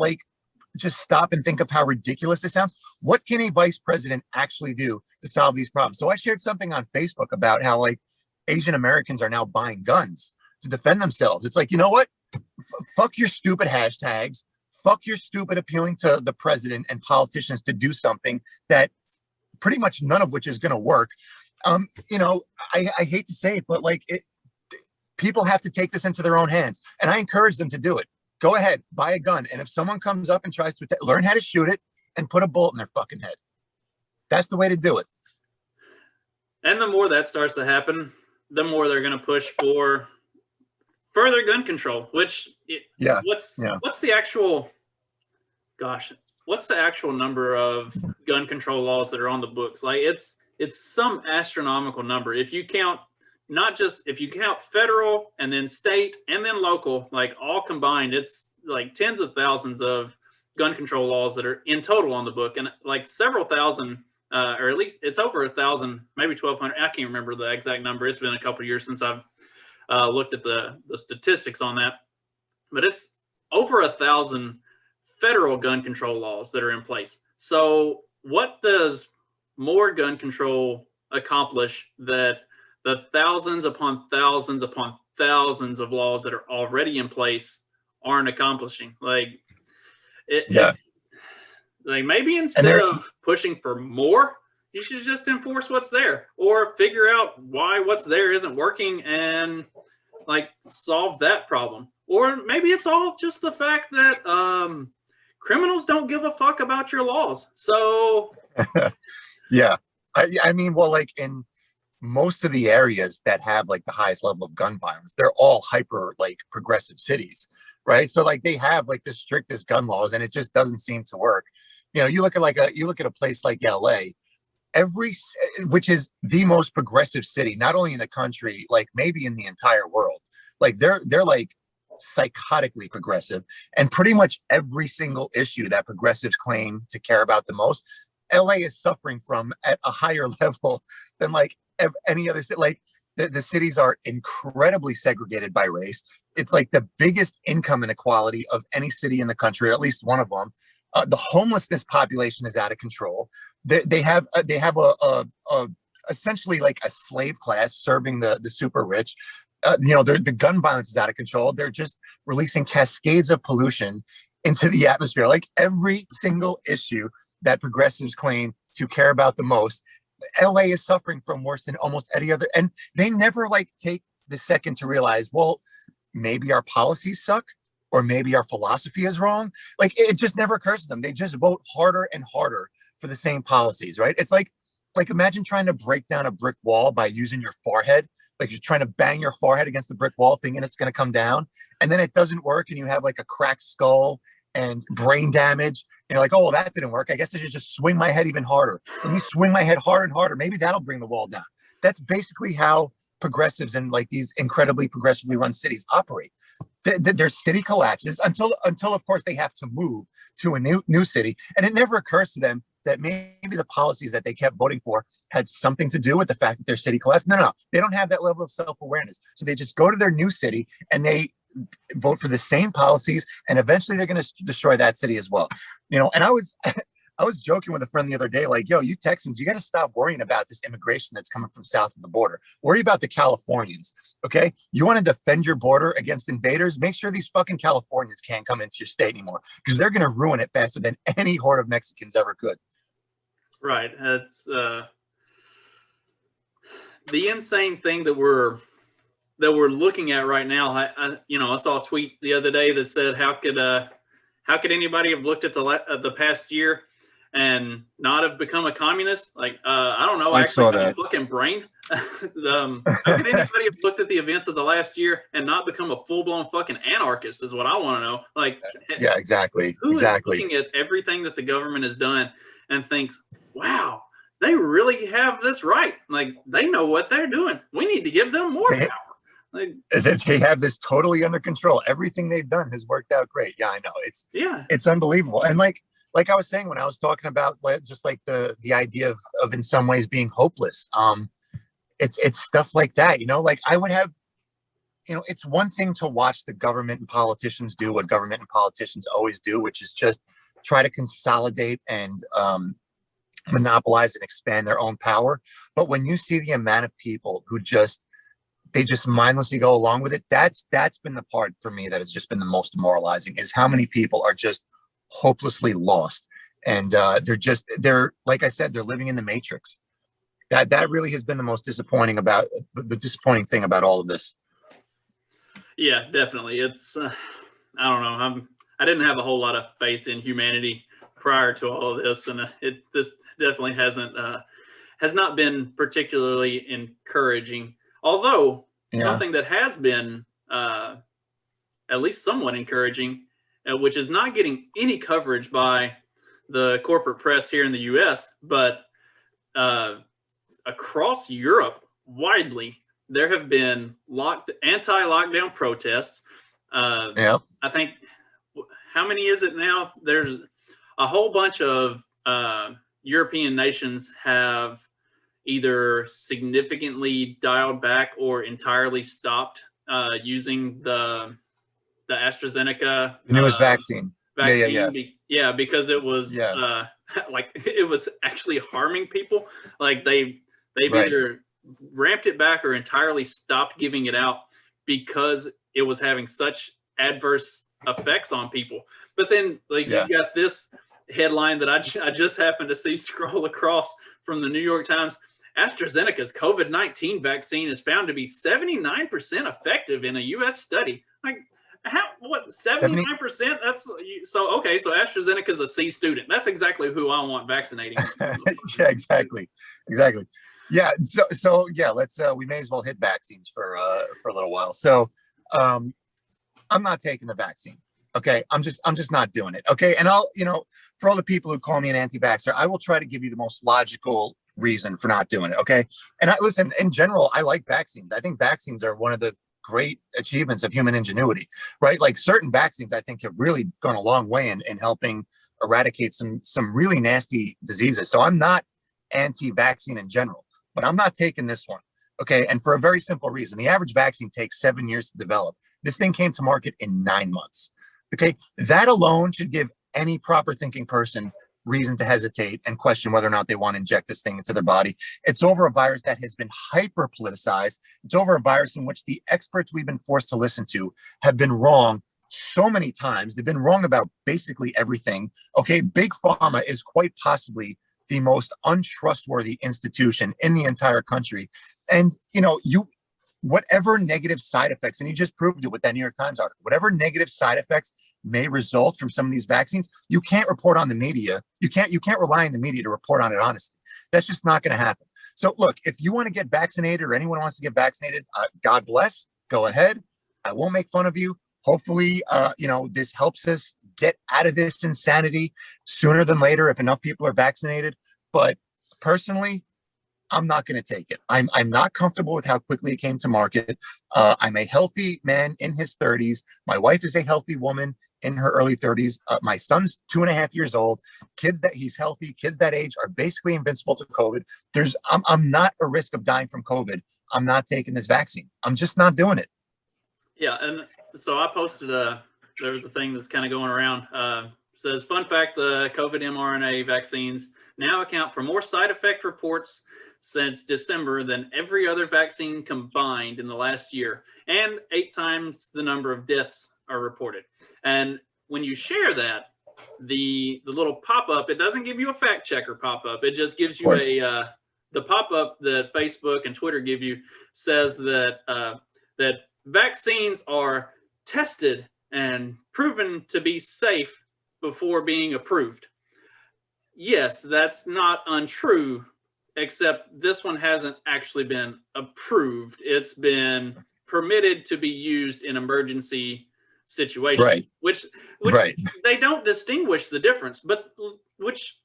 just stop and think of how ridiculous this sounds. What can a vice president actually do to solve these problems? So I shared something on Facebook about how like Asian Americans are now buying guns to defend themselves. It's like, you know what? Fuck your stupid hashtags. Fuck your stupid appealing to the president and politicians to do something that pretty much none of which is going to work. You know, I hate to say it, but like people have to take this into their own hands, and I encourage them to do it. Go ahead, buy a gun, and if someone comes up and tries to learn how to shoot it and put a bullet in their fucking head. That's the way to do it. And the more that starts to happen, the more they're going to push for further gun control. Which, what's the actual? Gosh, what's the actual number of gun control laws that are on the books? Like it's some astronomical number. If you count if you count federal and then state and then local, like all combined, it's like tens of thousands of gun control laws that are in total on the book, and like several thousand, or at least it's over 1,000, maybe 1,200. I can't remember the exact number. It's been a couple of years since I've looked at the statistics on that, but it's over 1,000 federal gun control laws that are in place. So what does more gun control accomplish that the thousands upon thousands upon thousands of laws that are already in place aren't accomplishing? Like like maybe instead of pushing for more, you should just enforce what's there, or figure out why what's there isn't working and like solve that problem. Or maybe it's all just the fact that criminals don't give a fuck about your laws. So yeah, I mean, well, like in most of the areas that have like the highest level of gun violence, they're all hyper like progressive cities, right? So like they have like the strictest gun laws, and it just doesn't seem to work. You know, you look at a place like LA, which is the most progressive city, not only in the country, like maybe in the entire world. Like they're like psychotically progressive, and pretty much every single issue that progressives claim to care about the most, LA is suffering from at a higher level than like any other city. Like the cities are incredibly segregated by race. It's like the biggest income inequality of any city in the country, or at least one of them. The homelessness population is out of control. They have a essentially like a slave class serving the super rich. You know, the gun violence is out of control. They're just releasing cascades of pollution into the atmosphere. Like every single issue that progressives claim to care about the most, LA is suffering from worse than almost any other. And they never like take the second to realize, well, maybe our policies suck, or maybe our philosophy is wrong. Like it just never occurs to them. They just vote harder and harder for the same policies, right? It's like imagine trying to break down a brick wall by using your forehead. Like you're trying to bang your forehead against the brick wall thinking it's going to come down, and then it doesn't work, and you have like a cracked skull and brain damage. And you're like, oh, well, that didn't work. I guess I should just swing my head even harder. Let me swing my head harder and harder. Maybe that'll bring the wall down. That's basically how progressives in like these incredibly progressively run cities operate. Their city collapses until of course they have to move to a new city, and it never occurs to them that maybe the policies that they kept voting for had something to do with the fact that their city collapsed. No, they don't have that level of self-awareness. So they just go to their new city and they vote for the same policies, and eventually they're going to destroy that city as well. You know, and I was joking with a friend the other day, like, yo, you Texans, you got to stop worrying about this immigration that's coming from south of the border. Worry about the Californians, okay? You want to defend your border against invaders? Make sure these fucking Californians can't come into your state anymore, because they're going to ruin it faster than any horde of Mexicans ever could. Right. That's the insane thing that we're looking at right now. I saw a tweet the other day that said, how could anybody have looked at the past year and not have become a communist? Like, I don't know. I saw that. Fucking brain. How could anybody have looked at the events of the last year and not become a full-blown fucking anarchist is what I want to know. Like, yeah, exactly. Who is looking at everything that the government has done and thinks, wow, they really have this right. Like, they know what they're doing. We need to give them more power. Like, they have this totally under control. Everything they've done has worked out great. Yeah, I know. It's unbelievable. And like I was saying when I was talking about just like the idea of in some ways being hopeless. It's stuff like that, you know, like I would have, you know, it's one thing to watch the government and politicians do what government and politicians always do, which is just try to consolidate and monopolize and expand their own power. But when you see the amount of people who they just mindlessly go along with it, that's been the part for me that has just been the most demoralizing, is how many people are just hopelessly lost. And they're like I said, they're living in the matrix. That really has been the most disappointing thing about all of this. Yeah, definitely. It's I don't know. I didn't have a whole lot of faith in humanity prior to all of this, and this definitely has not been particularly encouraging. Although something that has been at least somewhat encouraging, which is not getting any coverage by the corporate press here in the U.S., but across Europe widely, there have been anti-lockdown protests. I think, how many is it now? There's a whole bunch of European nations have either significantly dialed back or entirely stopped using the AstraZeneca, the newest vaccine. Yeah, because it was like it was actually harming people. Like they've either ramped it back or entirely stopped giving it out because it was having such adverse effects on people. But then you've got this headline that I just happened to see scroll across from the New York Times. AstraZeneca's COVID-19 vaccine is found to be 79% effective in a U.S. study. Like, what, 79%? That's so okay. So AstraZeneca's a C student. That's exactly who I want vaccinating. Yeah, exactly. Yeah. So yeah, let's we may as well hit vaccines for a little while. So I'm not taking the vaccine. Okay. I'm just not doing it. Okay. And I'll, for all the people who call me an anti-vaxxer, I will try to give you the most logical reason for not doing it. Okay. And listen, in general, I like vaccines. I think vaccines are one of the great achievements of human ingenuity, right? Like certain vaccines, I think, have really gone a long way in helping eradicate some really nasty diseases. So I'm not anti-vaccine in general, but I'm not taking this one. Okay. And for a very simple reason, the average vaccine takes 7 years to develop. This thing came to market in 9 months. Okay. That alone should give any proper thinking person reason to hesitate and question whether or not they want to inject this thing into their body. It's over a virus that has been hyper politicized. It's over a virus in which the experts we've been forced to listen to have been wrong so many times. They've been wrong about basically everything. Okay. Big Pharma is quite possibly the most untrustworthy institution in the entire country. And, whatever negative side effects, and you just proved it with that New York Times article, whatever negative side effects may result from some of these vaccines, you can't report on the media. You can't rely on the media to report on it honestly. That's just not going to happen. So look, if you want to get vaccinated or anyone wants to get vaccinated, God bless, go ahead. I won't make fun of you. Hopefully, this helps us get out of this insanity sooner than later if enough people are vaccinated. But personally, I'm not going to take it. I'm not comfortable with how quickly it came to market. I'm a healthy man in his 30s. My wife is a healthy woman in her early 30s. My son's 2.5 years old. Kids that age are basically invincible to COVID. I'm not at risk of dying from COVID. I'm not taking this vaccine. I'm just not doing it. Yeah, and so I posted there was a thing that's kind of going around. Says, fun fact, the COVID mRNA vaccines now account for more side effect reports since December than every other vaccine combined in the last year, and 8 times the number of deaths are reported. And when you share that, the little pop-up, it doesn't give you a fact checker pop-up. It just gives you the pop-up that Facebook and Twitter give you says that that vaccines are tested and proven to be safe before being approved. Yes, that's not untrue, except this one hasn't actually been approved. It's been permitted to be used in emergency situations, which they don't distinguish the difference, but which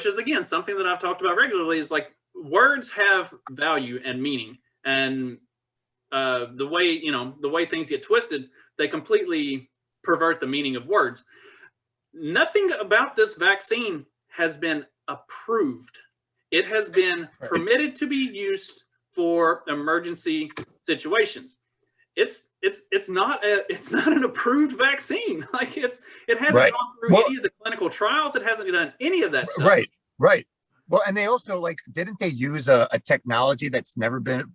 is again something that I've talked about regularly, is like words have value and meaning, and the way things get twisted, they completely pervert the meaning of words. Nothing about this vaccine has been approved. It has been permitted to be used for emergency situations. it's not an approved vaccine. Like it hasn't Right. gone through Well, any of the clinical trials. It hasn't done any of that stuff. right, right. Well, and they also like, didn't they use a technology that's never been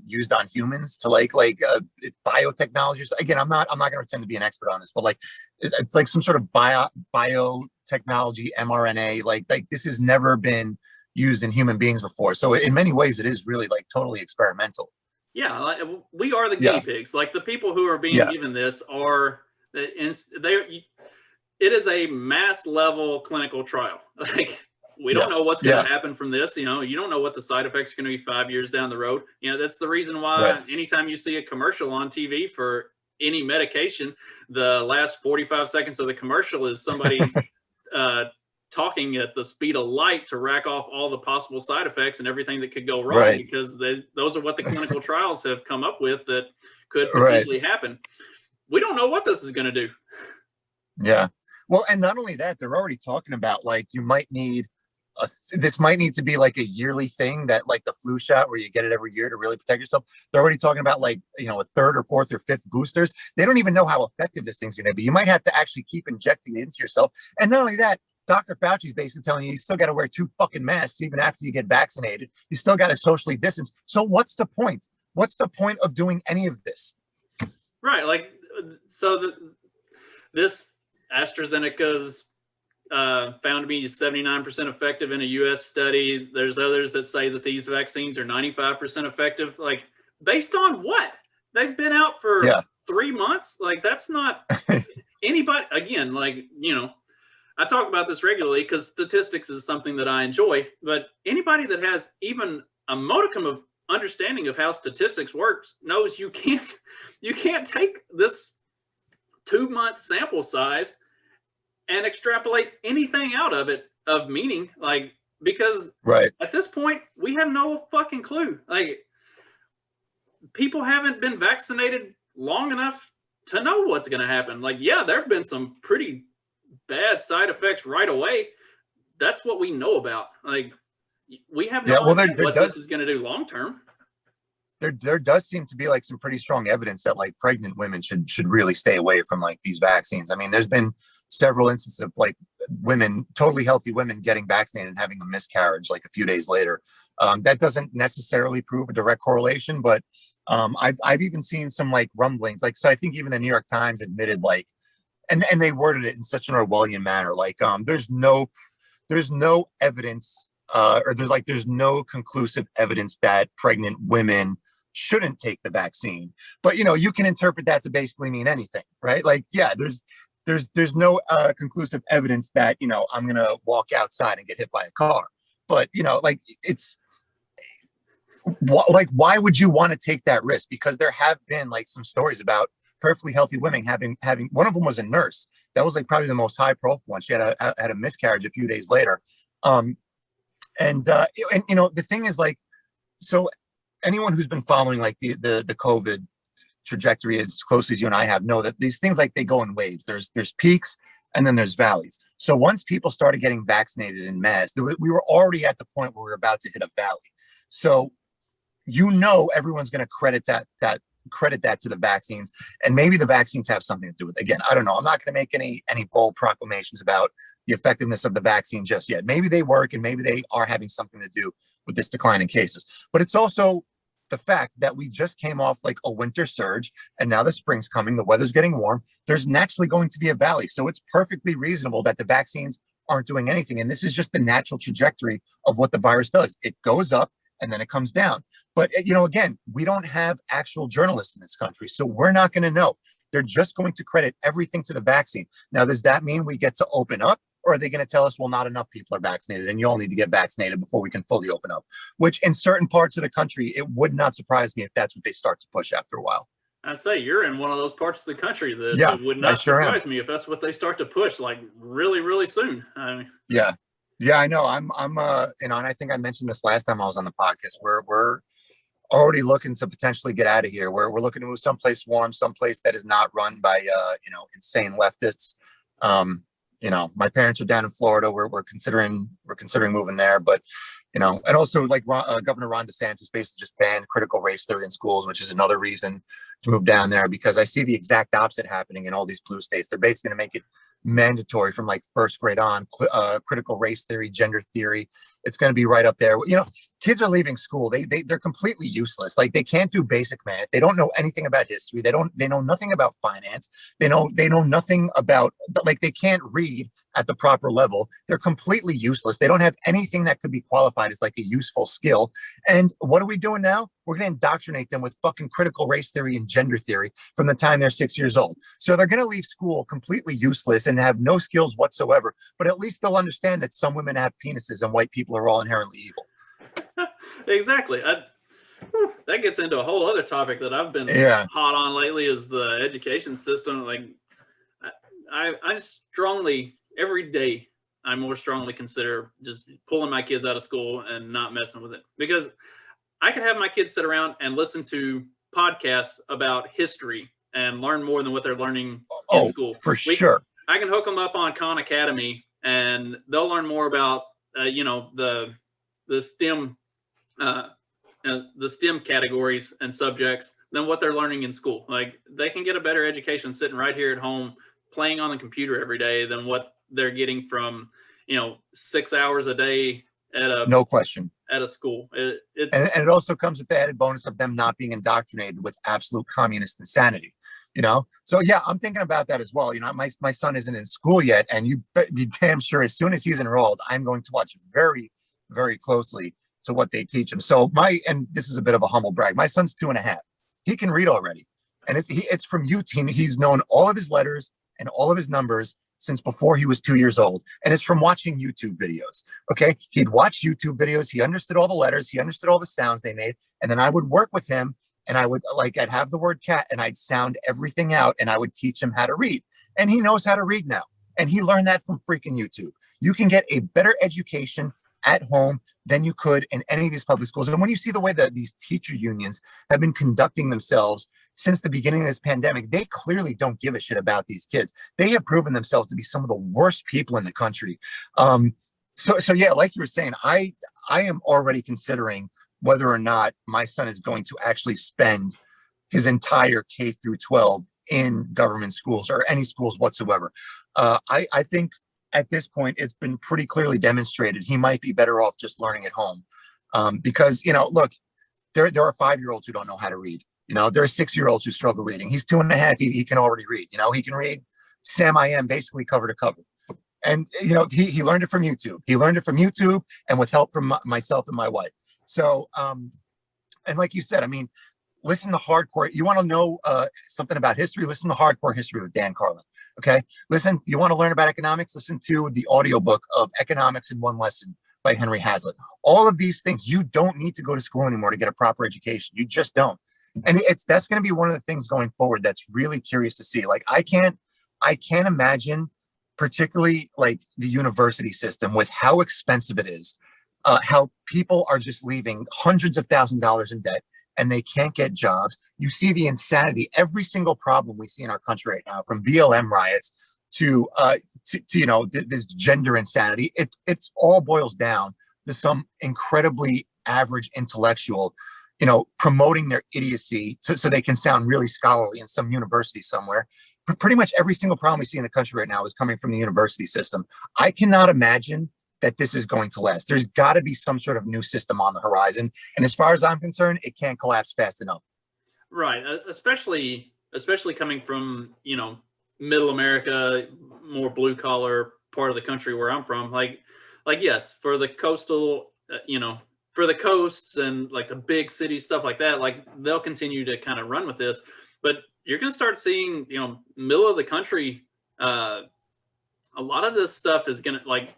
used on humans to biotechnology? Again, I'm not going to pretend to be an expert on this, but like, it's like some sort of biotechnology, mRNA. Like this has never been used in human beings before. So in many ways, it is really like totally experimental. Yeah, like, we are the guinea Yeah, pigs. Like the people who are being yeah, given this are they. It is a mass level clinical trial. Like we don't yeah, know what's going yeah. to happen from this. You know, you don't know what the side effects are going to be 5 years down the road. You know, that's the reason Right. why anytime you see a commercial on TV for any medication, the last 45 seconds of the commercial is somebody uh, talking at the speed of light to rack off all the possible side effects and everything that could go wrong, Right. because those are what the clinical trials have come up with that could Right. potentially happen. We don't know what this is going to do. Yeah. Well, and not only that, they're already talking about like you might need this might need to be like a yearly thing, that like the flu shot where you get it every year to really protect yourself. They're already talking about like, a third or fourth or fifth boosters. They don't even know how effective this thing's going to be. You might have to actually keep injecting it into yourself. And not only that, Dr. Fauci's basically telling you still got to wear 2 fucking masks even after you get vaccinated. You still got to socially distance. So what's the point? What's the point of doing any of this? Right. Like, so this AstraZeneca's found to be 79% effective in a U.S. study. There's others that say that these vaccines are 95% effective. Like, based on what? They've been out for 3 months. Like, that's not anybody. Again, like, I talk about this regularly because statistics is something that I enjoy. But anybody that has even a modicum of understanding of how statistics works knows you can't take this 2-month sample size and extrapolate anything out of it of meaning, like, because at this point we have no fucking clue. Like, people haven't been vaccinated long enough to know what's going to happen. Like, yeah, there have been some pretty bad side effects right away. That's what we know about. Like, we have no idea what this is going to do long term. There does seem to be like some pretty strong evidence that like pregnant women should really stay away from like these vaccines. I mean, there's been several instances of like women, totally healthy women, getting vaccinated and having a miscarriage like a few days later. That doesn't necessarily prove a direct correlation, but I've even seen some like rumblings. Like, so I think even the New York Times admitted like, and they worded it in such an Orwellian manner. Like, there's no evidence, or there's no conclusive evidence that pregnant women shouldn't take the vaccine. But you can interpret that to basically mean anything, right? Like, yeah, there's no conclusive evidence that I'm gonna walk outside and get hit by a car. But like, it's like, why would you want to take that risk? Because there have been like some stories about perfectly healthy women having one of them was a nurse. That was like probably the most high profile one. She had a miscarriage a few days later. And the thing is, like, so anyone who's been following like the COVID trajectory as closely as you and I have know that these things, like, they go in waves. There's peaks and then there's valleys. So once people started getting vaccinated in mass, we were already at the point where we were about to hit a valley. So everyone's going to credit that to the vaccines, and maybe the vaccines have something to do with it. Again, I don't know. I'm not going to make any bold proclamations about the effectiveness of the vaccine just yet. Maybe they work, and maybe they are having something to do with this decline in cases. But it's also the fact that we just came off like a winter surge, and now the spring's coming, the weather's getting warm. There's naturally going to be a valley. So it's perfectly reasonable that the vaccines aren't doing anything. And this is just the natural trajectory of what the virus does. It goes up and then it comes down. But, again, we don't have actual journalists in this country, so we're not going to know. They're just going to credit everything to the vaccine. Now, does that mean we get to open up, or are they going to tell us, well, not enough people are vaccinated and you all need to get vaccinated before we can fully open up? Which in certain parts of the country, it would not surprise me if that's what they start to push after a while. I'd say you're in one of those parts of the country that would not surprise me if that's what they start to push, like, really, really soon. I mean, yeah, I know. I'm and I think I mentioned this last time I was on the podcast. We're already looking to potentially get out of here. We're looking to move someplace warm, someplace that is not run by insane leftists. you know, my parents are down in Florida. We're considering moving there, but you know, and also like Governor Ron DeSantis basically just banned critical race theory in schools, which is another reason to move down there, because I see the exact opposite happening in all these blue states. They're basically going to make it mandatory from like first grade on, critical race theory, gender theory. It's going to be right up there. You know, kids are leaving school. They're completely useless. Like they can't do basic math. They don't know anything about history. They know nothing about finance. They know nothing about, like, they can't read at the proper level. They're completely useless. They don't have anything that could be qualified as like a useful skill. And what are we doing now? We're going to indoctrinate them with fucking critical race theory and gender theory from the time they're 6 years old. So they're going to leave school completely useless and have no skills whatsoever. But at least they'll understand that some women have penises and white people are all inherently evil. Exactly. That gets into a whole other topic that I've been hot on lately, is the education system. Like I strongly, every day, I more strongly consider just pulling my kids out of school and not messing with it, because I can have my kids sit around and listen to podcasts about history and learn more than what they're learning in school. For sure. I can hook them up on Khan Academy and they'll learn more about, you know, the STEM, the STEM categories and subjects than what they're learning in school. Like they can get a better education sitting right here at home, playing on the computer every day, than what they're getting from, you know, 6 hours a day at a, no question, at a school. And it also comes with the added bonus of them not being indoctrinated with absolute communist insanity, you know? So yeah, I'm thinking about that as well. You know, my son isn't in school yet, and you be damn sure as soon as he's enrolled, I'm going to watch very, very closely to what they teach him. So and this is a bit of a humble brag, my son's 2.5. He can read already. And it's from YouTube. He's known all of his letters and all of his numbers since before he was 2 years old. And it's from watching YouTube videos. Okay. He'd watch YouTube videos. He understood all the letters. He understood all the sounds they made. And then I would work with him, and I'd have the word cat and I'd sound everything out, and I would teach him how to read. And he knows how to read now. And he learned that from freaking YouTube. You can get a better education at home than you could in any of these public schools. And when you see the way that these teacher unions have been conducting themselves since the beginning of this pandemic, they clearly don't give a shit about these kids. They have proven themselves to be some of the worst people in the country. So yeah, like you were saying, I am already considering whether or not my son is going to actually spend his entire K through 12 in government schools or any schools whatsoever. I think at this point, it's been pretty clearly demonstrated he might be better off just learning at home. Because, you know, look, there are 5-year-olds who don't know how to read. You know, there are 6-year-olds who struggle reading. He's 2.5. He can already read. You know, he can read Sam I Am basically cover to cover. And, you know, he learned it from YouTube. He learned it from YouTube and with help from myself and my wife. So, and like you said, I mean, listen to hardcore. You want to know something about history? Listen to Hardcore History with Dan Carlin. Okay. Listen, you want to learn about economics? Listen to the audiobook of Economics in One Lesson by Henry Hazlitt. All of these things, you don't need to go to school anymore to get a proper education. You just don't. And that's going to be one of the things going forward that's really curious to see. Like I can't imagine, particularly like the university system with how expensive it is, how people are just leaving hundreds of thousands of dollars in debt and they can't get jobs. You see the insanity, every single problem we see in our country right now, from BLM riots to you know, this gender insanity. It's all boils down to some incredibly average intellectual, you know, promoting their idiocy so they can sound really scholarly in some university somewhere. But pretty much every single problem we see in the country right now is coming from the university system. I cannot imagine that this is going to last. There's got to be some sort of new system on the horizon. And as far as I'm concerned, it can't collapse fast enough. Right. Especially coming from, you know, middle America, more blue collar part of the country where I'm from. Like yes, for the coastal, you know, for the coasts and like the big cities, stuff like that, like they'll continue to kind of run with this, but you're going to start seeing, you know, middle of the country, a lot of this stuff is going to, like,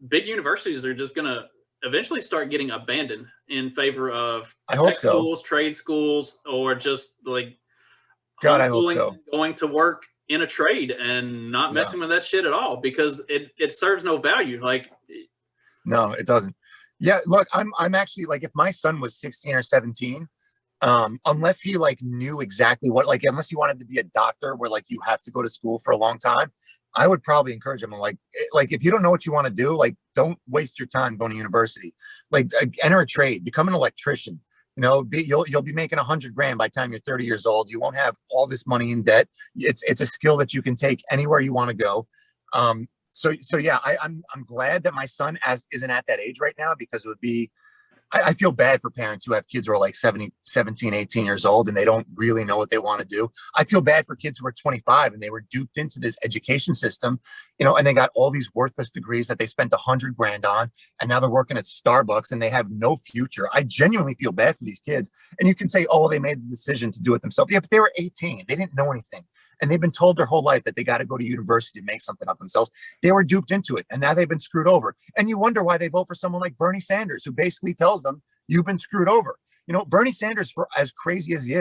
big universities are just going to eventually start getting abandoned in favor of tech schools, trade schools, or just like I hope so. Going to work in a trade and not messing with that shit at all, because it serves no value. Like, no, it doesn't. Yeah, look, I'm actually, like, if my son was 16 or 17, unless he like knew exactly what, like, unless he wanted to be a doctor where like you have to go to school for a long time, I would probably encourage them, like if you don't know what you want to do, like don't waste your time going to university. Like enter a trade, become an electrician. You know, you'll be making 100 grand by the time you're 30 years old. You won't have all this money in debt. It's a skill that you can take anywhere you want to go. So yeah, I'm glad that my son isn't at that age right now, because it would be, I feel bad for parents who have kids who are like 17, 18 years old and they don't really know what they want to do. I feel bad for kids who are 25 and they were duped into this education system, you know, and they got all these worthless degrees that they spent 100 grand on. And now they're working at Starbucks and they have no future. I genuinely feel bad for these kids. And you can say, oh, well, they made the decision to do it themselves. Yeah, but they were 18. They didn't know anything. And they've been told their whole life that they got to go to university to make something of themselves. They were duped into it, and now they've been screwed over. And you wonder why they vote for someone like Bernie Sanders, who basically tells them, you've been screwed over. You know, Bernie Sanders, for as crazy as he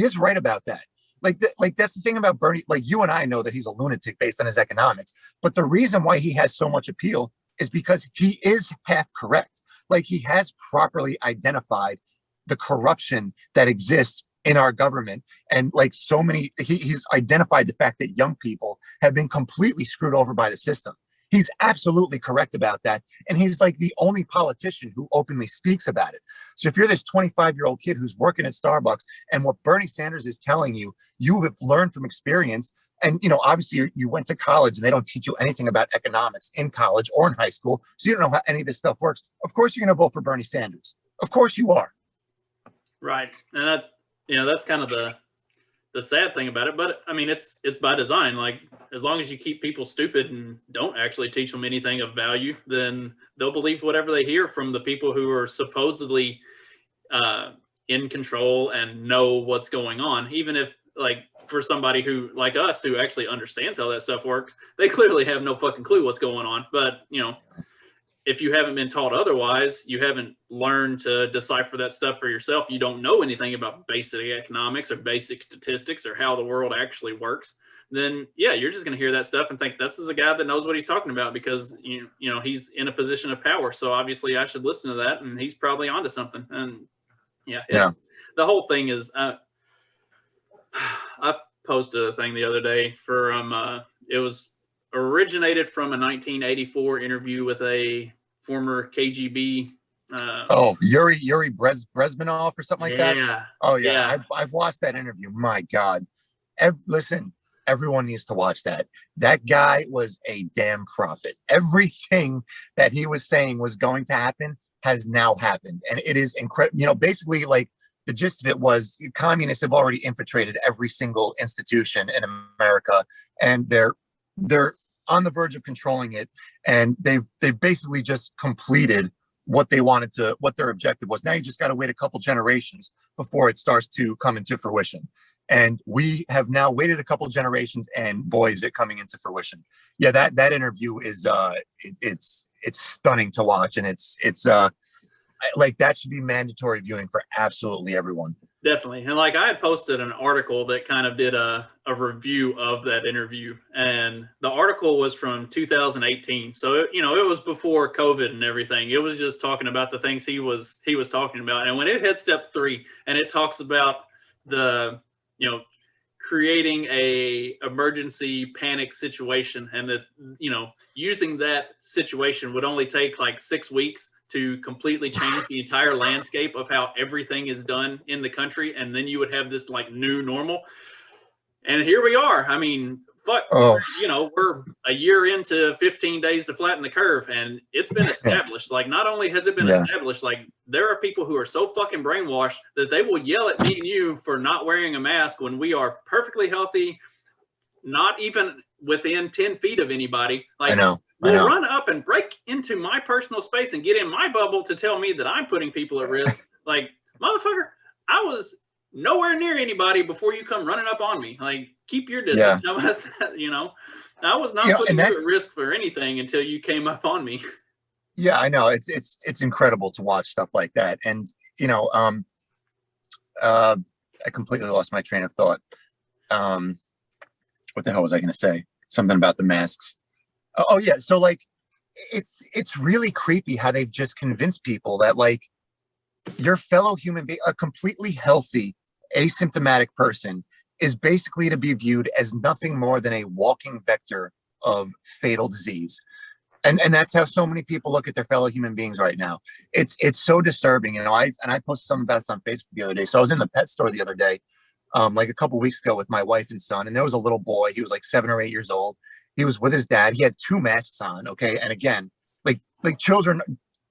is right about that. Like that's the thing about Bernie. Like, you and I know that he's a lunatic based on his economics, but the reason why he has so much appeal is because he is half correct. Like, he has properly identified the corruption that exists in our government. And like so many, he's identified the fact that young people have been completely screwed over by the system. He's absolutely correct about that. And he's like the only politician who openly speaks about it. So if you're this 25-year-old kid who's working at Starbucks, and what Bernie Sanders is telling you, you have learned from experience. And, you know, obviously you went to college and they don't teach you anything about economics in college or in high school. So you don't know how any of this stuff works. Of course, you're going to vote for Bernie Sanders. Of course you are. Right. And that, you know, that's kind of the sad thing about it. But I mean, it's by design. Like, as long as you keep people stupid and don't actually teach them anything of value, then they'll believe whatever they hear from the people who are supposedly in control and know what's going on. Even if, like, for somebody who, like us, who actually understands how that stuff works, they clearly have no fucking clue what's going on. But, you know, if you haven't been taught otherwise, you haven't learned to decipher that stuff for yourself, you don't know anything about basic economics or basic statistics or how the world actually works, then yeah, you're just going to hear that stuff and think this is a guy that knows what he's talking about, because you know he's in a position of power. So obviously I should listen to that, and he's probably onto something. And yeah. The whole thing is, I posted a thing the other day for it was originated from a 1984 interview with a former KGB. Yuri Brezmenov or something like that. Yeah. Oh yeah. I've watched that interview. My God. Listen, everyone needs to watch that. That guy was a damn prophet. Everything that he was saying was going to happen has now happened. And it is incredible. You know, basically, like, the gist of it was communists have already infiltrated every single institution in America, and they're on the verge of controlling it. And they've basically just completed what they wanted to, what their objective was. Now you just got to wait a couple generations before it starts to come into fruition. And we have now waited a couple generations, and boy, is it coming into fruition. Yeah, that interview is it's stunning to watch, and it's like, that should be mandatory viewing for absolutely everyone. Definitely. And like, I had posted an article that kind of did a review of that interview, and the article was from 2018. So, you know, it was before COVID and everything. It was just talking about the things he was talking about. And when it hit step 3 and it talks about the, you know, creating a emergency panic situation, and that, you know, using that situation would only take like 6 weeks to completely change the entire landscape of how everything is done in the country, and then you would have this like new normal. And here we are. I mean, fuck, you know, we're a year into 15 days to flatten the curve, and it's been established. Like, not only has it been established, like, there are people who are so fucking brainwashed that they will yell at me and you for not wearing a mask when we are perfectly healthy, not even within 10 feet of anybody. Like, I know. Will run up and break into my personal space and get in my bubble to tell me that I'm putting people at risk. Like, motherfucker, I was nowhere near anybody before you come running up on me. Like, keep your distance. How about that? You know, I was not putting you at risk for anything until you came up on me. Yeah, I know. It's incredible to watch stuff like that. And, you know, I completely lost my train of thought. What the hell was I going to say? Something about the masks. Oh yeah. So like, it's really creepy how they've just convinced people that, like, your fellow human being, a completely healthy, asymptomatic person, is basically to be viewed as nothing more than a walking vector of fatal disease. And that's how so many people look at their fellow human beings right now. It's so disturbing. You know, I posted something about this on Facebook the other day. So I was in the pet store the other day, like a couple weeks ago with my wife and son, and there was a little boy. He was like 7 or 8 years old. He was with his dad. He had 2 masks on. Okay, and again, like children,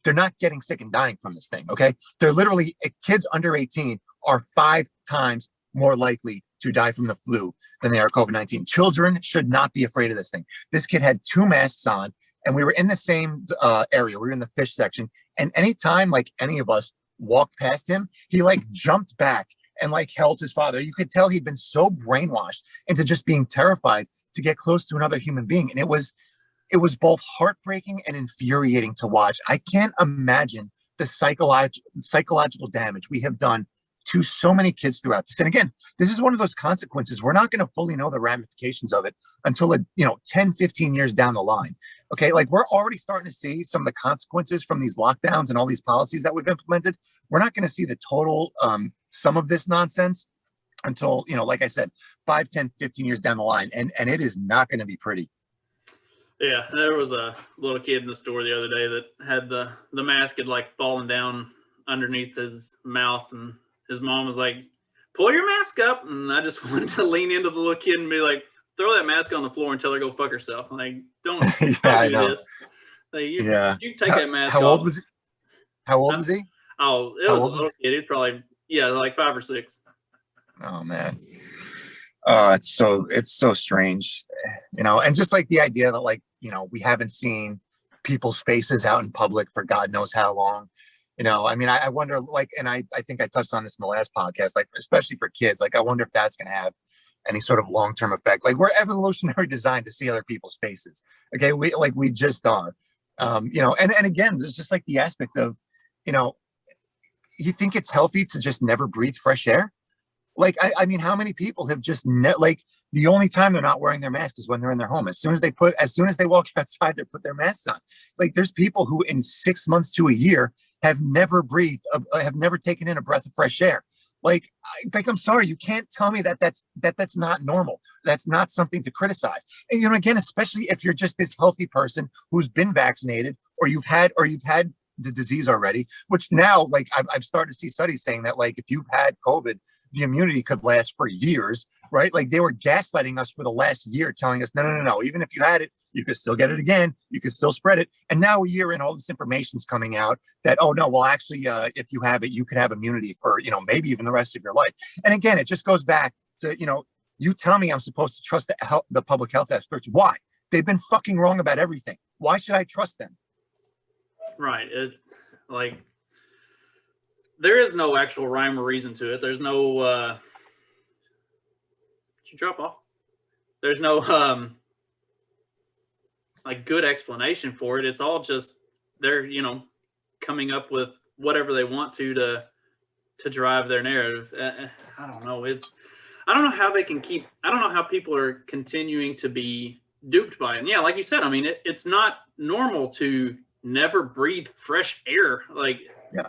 they're not getting sick and dying from this thing. Okay, they're literally kids under 18 are 5 times more likely to die from the flu than they are COVID-19. Children should not be afraid of this thing. This kid had 2 masks on, and we were in the same area. We were in the fish section, and anytime like any of us walked past him, he like jumped back and like held his father. You could tell he'd been so brainwashed into just being terrified to get close to another human being, and it was both heartbreaking and infuriating to watch. I can't imagine the psychological damage we have done to so many kids throughout this. And again, this is one of those consequences. We're not going to fully know the ramifications of it until 10, 15 years down the line. Okay. Like we're already starting to see some of the consequences from these lockdowns and all these policies that we've implemented. We're not going to see the total, some of this nonsense until, like I said, 5, 10, 15 years down the line. And it is not going to be pretty. Yeah. There was a little kid in the store the other day that had the mask had like fallen down underneath his mouth, and his mom was like, pull your mask up. And I just wanted to lean into the little kid and be like, throw that mask on the floor and tell her go fuck herself. Like, don't, don't do this. Like, you take that mask off. How old was he? How old was he? Oh, it was a little kid. He'd probably, like 5 or 6. Oh, man. It's so strange, and just like the idea that we haven't seen people's faces out in public for God knows how long. I mean, I wonder, and I think I touched on this in the last podcast, like, especially for kids, like, I wonder if that's going to have any sort of long-term effect. Like, we're evolutionary designed to see other people's faces. Okay. We just are, and again, there's just like the aspect of, you think it's healthy to just never breathe fresh air? Like, I mean, how many people have just the only time they're not wearing their mask is when they're in their home. As soon as they walk outside, they put their masks on. Like, there's people who in 6 months to a year have never breathed, have never taken in a breath of fresh air. Like, I'm sorry, you can't tell me that's not normal. That's not something to criticize. And, again, especially if you're just this healthy person who's been vaccinated, or you've had the disease already, which now, like, I've started to see studies saying that, like, if you've had COVID, the immunity could last for years, right? Like, they were gaslighting us for the last year, telling us, no. Even if you had it, you could still get it again. You could still spread it. And now a year in, all this information's coming out that, oh no, well, actually, if you have it, you could have immunity for, maybe even the rest of your life. And again, it just goes back to, you tell me I'm supposed to trust the public health experts. Why? They've been fucking wrong about everything. Why should I trust them? Right. It's like, there is no actual rhyme or reason to it. There's no, did you drop off? There's no, like, good explanation for it. It's all just, they're, coming up with whatever they want to drive their narrative. I don't know. I don't know how they can I don't know how people are continuing to be duped by it. And yeah, like you said, I mean, it's not normal to never breathe fresh air, like,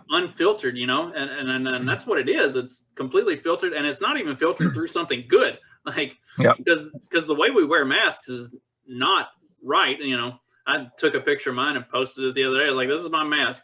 unfiltered, and that's what it is. It's completely filtered, and it's not even filtered through something good, like, because the way we wear masks is not right. I took a picture of mine and posted it the other day. Like, this is my mask.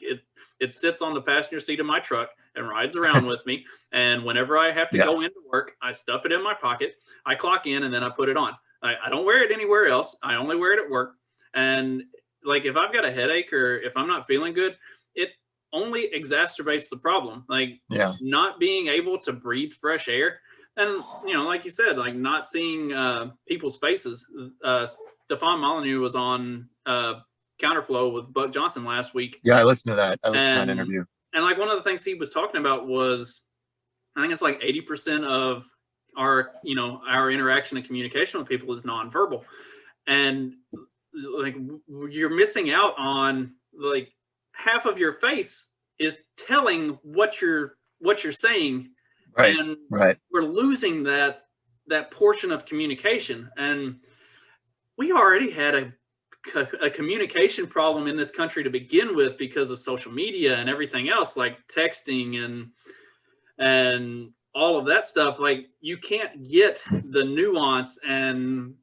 It sits on the passenger seat of my truck and rides around with me. And whenever I have to go into work, I stuff it in my pocket. I clock in and then I put it on. I don't wear it anywhere else. I only wear it at work. And like, if I've got a headache or if I'm not feeling good, it only exacerbates the problem. Like, not being able to breathe fresh air. And, like you said, like, not seeing people's faces. Stefan Molyneux was on Counterflow with Buck Johnson last week. Yeah, I listened to that. I listened to that interview. And like, one of the things he was talking about was, I think it's like 80% of our interaction and communication with people is nonverbal. And like, you're missing out on, like, half of your face is telling what you're saying. Right. And right. We're losing that portion of communication. And we already had a communication problem in this country to begin with because of social media and everything else, like texting and all of that stuff. Like, you can't get the nuance and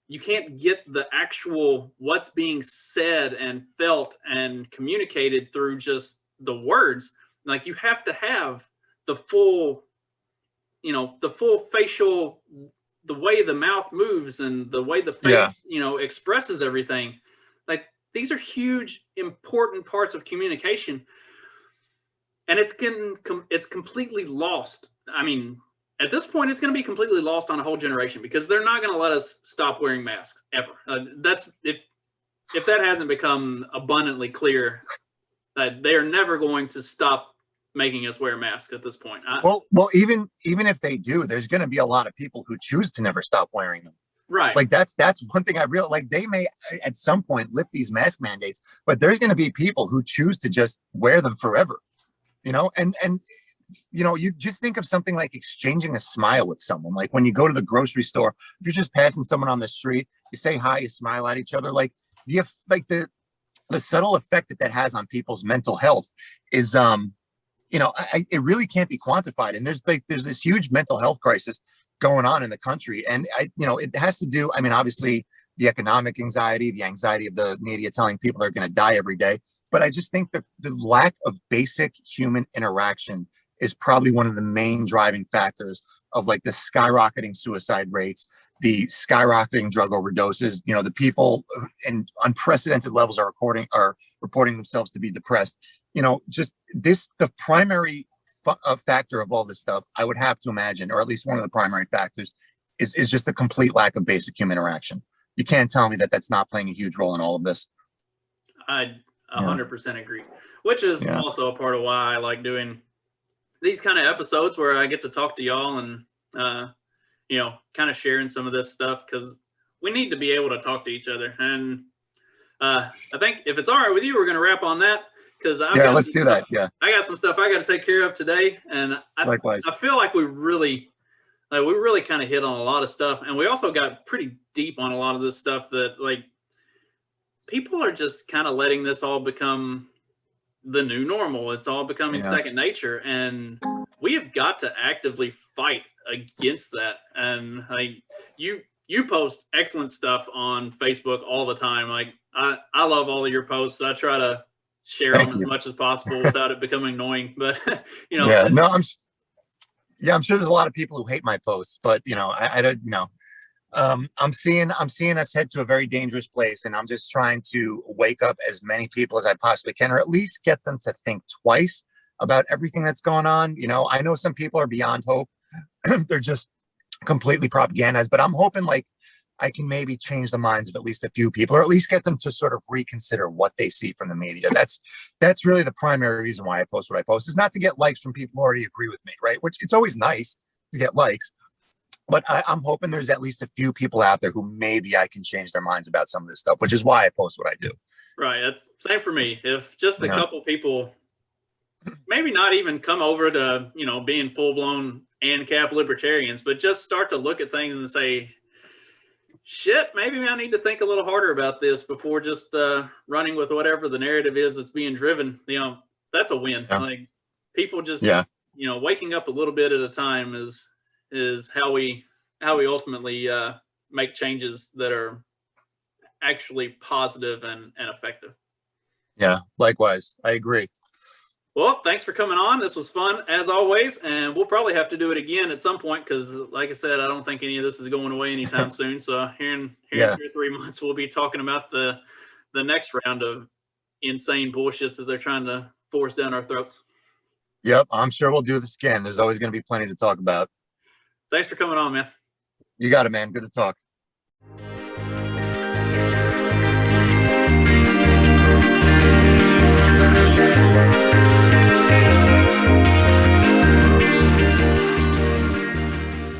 you can't get the actual what's being said and felt and communicated through just the words. Like you have to have the full, the full facial, the way the mouth moves and the way the face, expresses everything. Like these are huge, important parts of communication, and it's completely lost. I mean, at this point, it's going to be completely lost on a whole generation because they're not going to let us stop wearing masks ever. That's if that hasn't become abundantly clear, that they are never going to stop making us wear masks at this point. Well, even if they do, there's going to be a lot of people who choose to never stop wearing them. Right. Like that's one thing I realized. Like they may at some point lift these mask mandates, but there's going to be people who choose to just wear them forever. And you just think of something like exchanging a smile with someone. Like when you go to the grocery store, if you're just passing someone on the street, you say hi, you smile at each other. Like the subtle effect that has on people's mental health is, it really can't be quantified. And there's this huge mental health crisis going on in the country. And it has to do, I mean, obviously the economic anxiety, the anxiety of the media telling people they're going to die every day. But I just think that the lack of basic human interaction is probably one of the main driving factors of like the skyrocketing suicide rates, the skyrocketing drug overdoses. The people in unprecedented levels are reporting themselves to be depressed. Just the primary factor of all this stuff, I would have to imagine, or at least one of the primary factors, is just the complete lack of basic human interaction. You can't tell me that that's not playing a huge role in all of this. I 100% agree, which is also a part of why I like doing these kind of episodes where I get to talk to y'all and, kind of sharing some of this stuff, because we need to be able to talk to each other. And I think if it's all right with you, we're going to wrap on that. Because let's do that. Yeah, I got some stuff I got to take care of today, and likewise. I feel like we really kind of hit on a lot of stuff, and we also got pretty deep on a lot of this stuff that like people are just kind of letting this all become the new normal. It's all becoming second nature, and we have got to actively fight against that. And like you post excellent stuff on Facebook all the time. Like I love all of your posts. I try to share them as much as possible without it becoming annoying. But I'm sure there's a lot of people who hate my posts, but I don't. I'm seeing us head to a very dangerous place, and I'm just trying to wake up as many people as I possibly can, or at least get them to think twice about everything that's going on. I know some people are beyond hope. They're just completely propagandized, but I'm hoping like I can maybe change the minds of at least a few people, or at least get them to sort of reconsider what they see from the media. That's really the primary reason why I post what I post, is not to get likes from people who already agree with me, right? Which it's always nice to get likes, but I'm hoping there's at least a few people out there who maybe I can change their minds about some of this stuff, which is why I post what I do. Right. That's same for me. If just a couple people, maybe not even come over to, being full blown ANCAP libertarians, but just start to look at things and say, shit, maybe I need to think a little harder about this before just running with whatever the narrative is that's being driven. That's a win. Yeah. Like people just, waking up a little bit at a time is how we ultimately make changes that are actually positive and effective. Yeah, likewise. I agree. Well, thanks for coming on. This was fun as always, and we'll probably have to do it again at some point because, like I said, I don't think any of this is going away anytime soon. So here in 2 or 3 months, we'll be talking about the next round of insane bullshit that they're trying to force down our throats. Yep, I'm sure we'll do this again. There's always going to be plenty to talk about. Thanks for coming on, man. You got it, man. Good to talk.